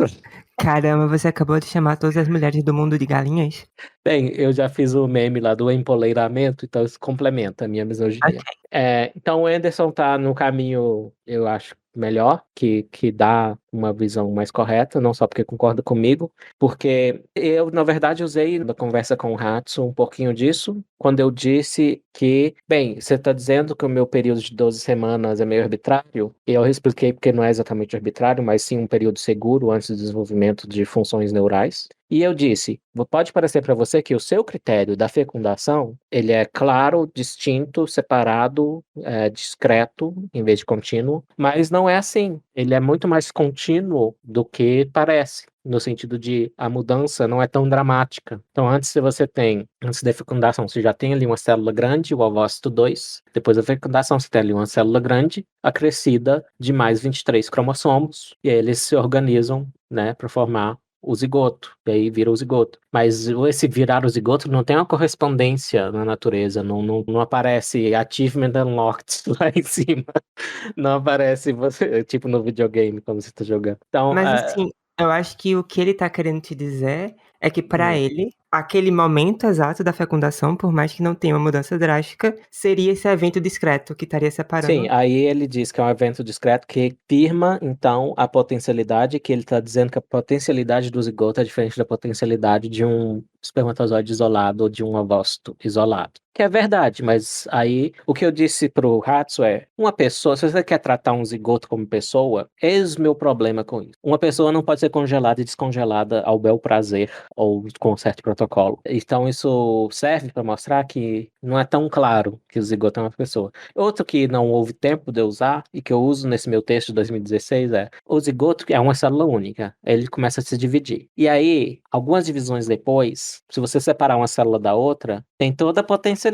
Caramba, você acabou de chamar todas as mulheres do mundo de galinhas? Bem, eu já fiz o meme lá do empoleiramento, então isso complementa a minha misoginia. Então o Anderson tá no caminho, eu acho, melhor, que dá uma visão mais correta, não só porque concorda comigo, porque eu, na verdade, usei na conversa com o Hatsu um pouquinho disso, quando eu disse que, bem, você está dizendo que o meu período de 12 semanas é meio arbitrário, e eu expliquei porque não é exatamente arbitrário, mas sim um período seguro antes do desenvolvimento de funções neurais. E eu disse, pode parecer para você que o seu critério da fecundação, ele é claro, distinto, separado, discreto, em vez de contínuo, mas não é assim. Ele é muito mais contínuo do que parece, no sentido de a mudança não é tão dramática. Então, antes da fecundação, você já tem ali uma célula grande, o ovócito 2. Depois da fecundação, você tem ali uma célula grande, acrescida de mais 23 cromossomos, e aí eles se organizam, né, para formar o zigoto, e aí vira o zigoto. Mas esse virar o zigoto não tem uma correspondência na natureza, não aparece achievement unlocked lá em cima. Não aparece você, tipo no videogame, quando você tá jogando. Então, Mas assim, eu acho que o que ele tá querendo te dizer é que pra ele, aquele momento exato da fecundação, por mais que não tenha uma mudança drástica, seria esse evento discreto que estaria separando. Sim, aí ele diz que é um evento discreto que firma, então, a potencialidade, que ele está dizendo que a potencialidade do zigoto é diferente da potencialidade de um espermatozoide isolado ou de um ovócito isolado. Que é verdade, mas aí o que eu disse pro Hatsu é, uma pessoa, se você quer tratar um zigoto como pessoa, eis o meu problema com isso. Uma pessoa não pode ser congelada e descongelada ao bel prazer ou com um certo protocolo. Então isso serve para mostrar que não é tão claro que o zigoto é uma pessoa. Outro que não houve tempo de eu usar e que eu uso nesse meu texto de 2016 é o zigoto é uma célula única. Ele começa a se dividir. E aí, algumas divisões depois, se você separar uma célula da outra, tem toda a potencialidade.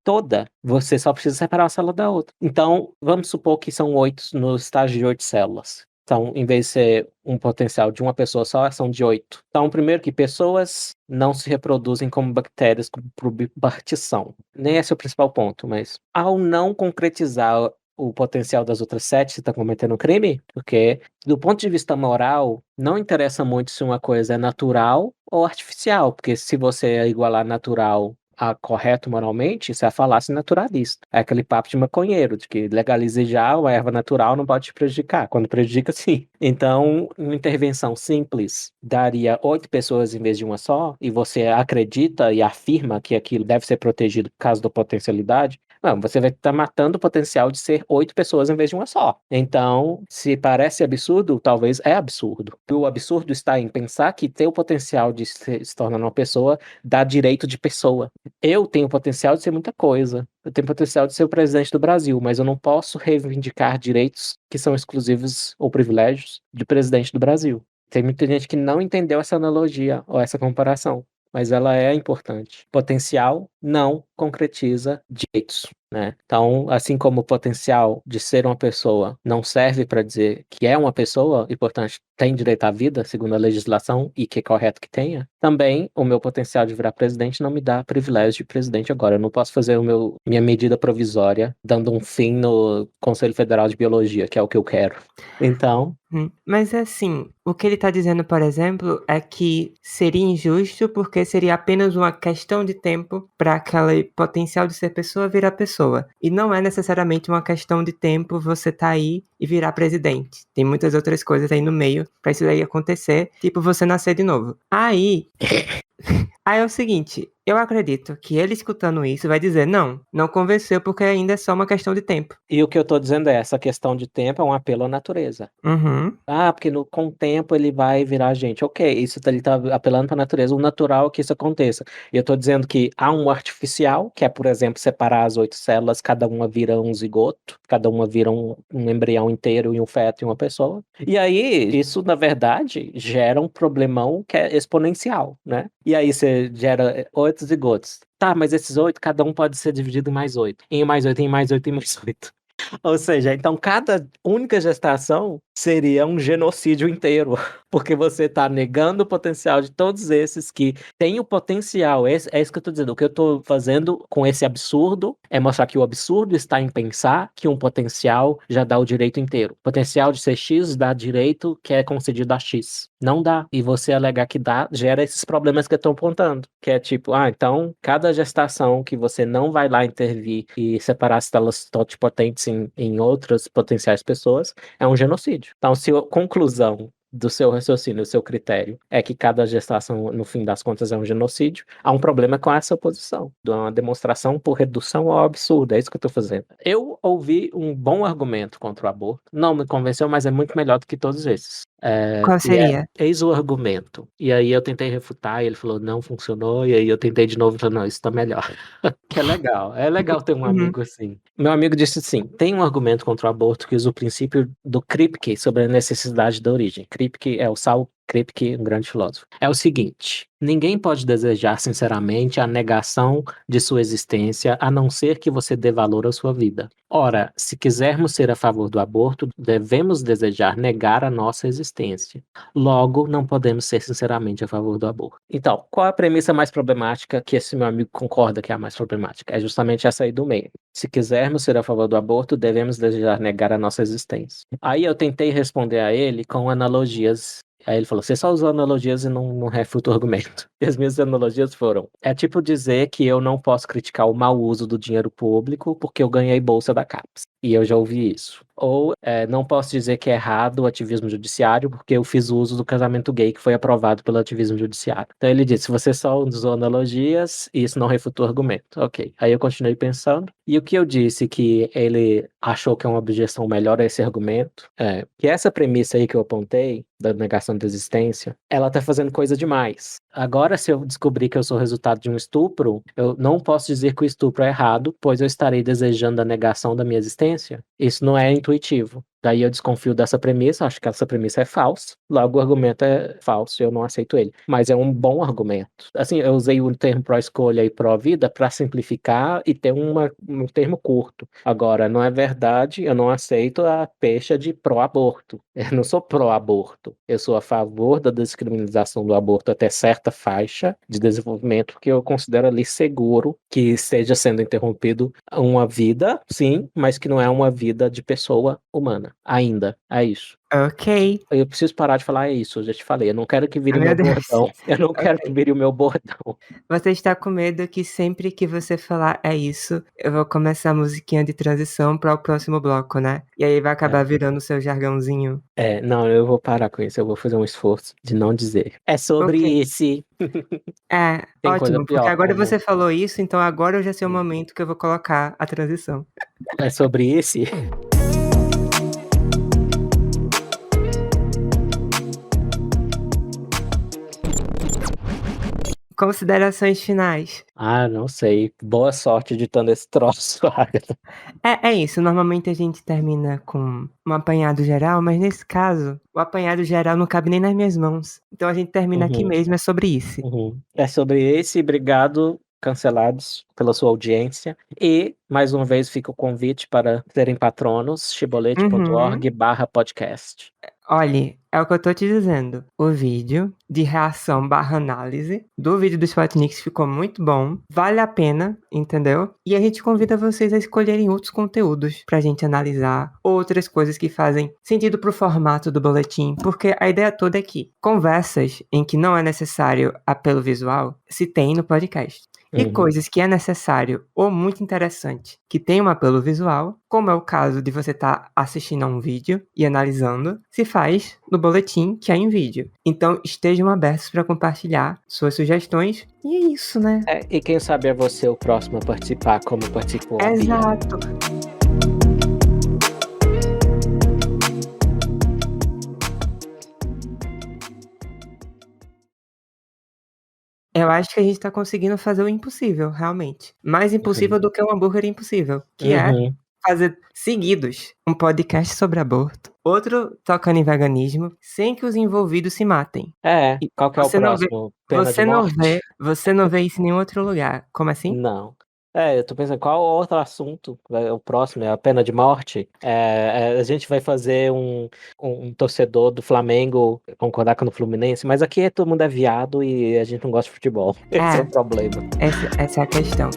Toda. Você só precisa separar uma célula da outra. Então, vamos supor que são 8 no estágio de 8 células. Então, em vez de ser um potencial de uma pessoa só, são de 8. Então, primeiro que pessoas não se reproduzem como bactérias por bipartição. Nem esse é o principal ponto, mas ao não concretizar o potencial das outras 7, você está cometendo um crime, porque do ponto de vista moral, não interessa muito se uma coisa é natural ou artificial, porque se você igualar natural a correto moralmente, isso é a falácia naturalista. É aquele papo de maconheiro, de que legalize já, a erva natural não pode te prejudicar. Quando prejudica, sim. Então, uma intervenção simples daria 8 pessoas em vez de uma só, e você acredita e afirma que aquilo deve ser protegido por causa da potencialidade, não, você vai estar matando o potencial de ser 8 pessoas em vez de uma só. Então, se parece absurdo, talvez é absurdo. O absurdo está em pensar que ter o potencial de se tornar uma pessoa dá direito de pessoa. Eu tenho potencial de ser muita coisa. Eu tenho potencial de ser o presidente do Brasil, mas eu não posso reivindicar direitos que são exclusivos ou privilégios de presidente do Brasil. Tem muita gente que não entendeu essa analogia ou essa comparação, mas ela é importante. Potencial não concretiza direitos, né? Então, assim como o potencial de ser uma pessoa não serve para dizer que é uma pessoa e, portanto, tem direito à vida, segundo a legislação, e que é correto que tenha, Também, o meu potencial de virar presidente não me dá privilégio de presidente agora. Eu não posso fazer minha medida provisória dando um fim no Conselho Federal de Biologia, que é o que eu quero. Então, Mas assim, o que ele tá dizendo, por exemplo, é que seria injusto porque seria apenas uma questão de tempo para aquele potencial de ser pessoa virar pessoa. E não é necessariamente uma questão de tempo você tá aí e virar presidente. Tem muitas outras coisas aí no meio pra isso daí acontecer, tipo você nascer de novo. Aí é o seguinte, eu acredito que ele escutando isso vai dizer, não convenceu porque ainda é só uma questão de tempo. e o que eu tô dizendo é, essa questão de tempo é um apelo à natureza. Uhum. Porque com o tempo ele vai virar gente. Ok, ele tá apelando para a natureza. O natural é que isso aconteça. E eu tô dizendo que há um artificial, que é, por exemplo, separar as 8 células, cada uma vira um zigoto, cada uma vira um embrião inteiro e um feto e uma pessoa. E aí, isso, na verdade, gera um problemão que é exponencial, né? E aí você gera 8 zigotos. Tá, mas esses 8, cada um pode ser dividido em mais 8. Em mais 8, em mais 8, em mais 8. Ou seja, então cada única gestação seria um genocídio inteiro, porque você está negando o potencial de todos esses que têm o potencial. É isso que eu estou dizendo. O que eu estou fazendo com esse absurdo é mostrar que o absurdo está em pensar que um potencial já dá o direito inteiro. O potencial de ser X dá direito que é concedido a X. Não dá. E você alegar que dá, gera esses problemas que eu estou apontando. Que é tipo, então, cada gestação que você não vai lá intervir e separar as células totipotentes em outras potenciais pessoas, é um genocídio. Então, se a conclusão do seu raciocínio, do seu critério, é que cada gestação, no fim das contas, é um genocídio, há um problema com essa oposição. Uma demonstração por redução ao absurdo. É isso que eu estou fazendo. Eu ouvi um bom argumento contra o aborto. Não me convenceu, mas é muito melhor do que todos esses. Qual seria? Eis o argumento. E aí eu tentei refutar, e ele falou, não funcionou. E aí eu tentei de novo e falou, não, isso tá melhor. Que é legal. É legal ter um Uhum. amigo assim. Meu amigo disse assim, tem um argumento contra o aborto que usa o princípio do Kripke sobre a necessidade da origem. Kripke é o Saul Kripke, um grande filósofo. É o seguinte, ninguém pode desejar sinceramente a negação de sua existência, a não ser que você dê valor à sua vida. Ora, se quisermos ser a favor do aborto, devemos desejar negar a nossa existência. Logo, não podemos ser sinceramente a favor do aborto. Então, qual é a premissa mais problemática que esse meu amigo concorda que é a mais problemática? É justamente essa aí do meio. Se quisermos ser a favor do aborto, devemos desejar negar a nossa existência. Aí eu tentei responder a ele com analogias. Aí ele falou, você só usou analogias e não refuta o argumento. E as minhas analogias foram, é tipo dizer que eu não posso criticar o mau uso do dinheiro público porque eu ganhei bolsa da CAPES. E eu já ouvi isso. Ou não posso dizer que é errado o ativismo judiciário porque eu fiz uso do casamento gay que foi aprovado pelo ativismo judiciário. Então ele disse, você só usou analogias e isso não refutou o argumento. Ok. Aí eu continuei pensando. E o que eu disse que ele achou que é uma objeção melhor a esse argumento é que essa premissa aí que eu apontei, da negação da existência, ela tá fazendo coisa demais. Agora, se eu descobrir que eu sou resultado de um estupro, eu não posso dizer que o estupro é errado, pois eu estarei desejando a negação da minha existência. Isso não é intuitivo. Daí eu desconfio dessa premissa, acho que essa premissa é falsa, logo o argumento é falso, eu não aceito ele. Mas é um bom argumento. Assim, eu usei o termo pró-escolha e pró-vida para simplificar e ter um termo curto. Agora, não é verdade, eu não aceito a pecha de pró-aborto. Eu não sou pró-aborto. Eu sou a favor da descriminalização do aborto até certa faixa de desenvolvimento que eu considero ali seguro que esteja sendo interrompido uma vida, sim, mas que não é uma vida de pessoa humana. Ainda. É isso. Ok. Eu preciso parar de falar isso, eu já te falei. Eu não quero que vire o Meu meu Deus. bordão. Eu não quero que Ok. vire o meu bordão. Você está com medo que sempre que você falar é isso, eu vou começar a musiquinha de transição para o próximo bloco, né? E aí vai acabar virando o seu jargãozinho. Não, eu vou parar com isso. Eu vou fazer um esforço de não dizer. É sobre Ok. esse. É, Tem coisa ótimo, porque pior, agora como. você falou isso, então agora eu já sei o momento que eu vou colocar a transição. É sobre esse. Considerações finais. Não sei. Boa sorte editando esse troço, Agatha. É isso, normalmente a gente termina com um apanhado geral, mas nesse caso, o apanhado geral não cabe nem nas minhas mãos. Então a gente termina aqui Uhum, mesmo, é sobre isso. uhum. É sobre esse. Obrigado, cancelados, pela sua audiência. E, mais uma vez, fica o convite para serem patronos, Uhum. chibolete.org/podcast. Olhe, é o que eu tô te dizendo. O vídeo de reação barra análise do vídeo do Spotnix ficou muito bom. Vale a pena, entendeu? E a gente convida vocês a escolherem outros conteúdos pra gente analisar. Outras coisas que fazem sentido pro formato do boletim. Porque a ideia toda é que conversas em que não é necessário apelo visual se tem no podcast. E coisas que é necessário ou muito interessante que tem um apelo visual, como é o caso de você estar assistindo a um vídeo e analisando, se faz no boletim que é em vídeo. Então estejam abertos para compartilhar suas sugestões e é isso, né? E quem sabe é você o próximo a participar, como participou a Bia. Exato. Eu acho que a gente tá conseguindo fazer o impossível, realmente. Mais impossível do que um hambúrguer impossível, que é fazer seguidos um podcast sobre aborto, outro tocando em veganismo, sem que os envolvidos se matem. E Qual que é o você não vê, próximo? Pena de você não morte? vê, você não vê isso em nenhum outro lugar. Como assim? Não. Eu tô pensando, qual outro assunto? O próximo é a pena de morte? A gente vai fazer um torcedor do Flamengo concordar com o Fluminense, mas aqui todo mundo é viado e a gente não gosta de futebol. Esse é o problema. Essa é a questão.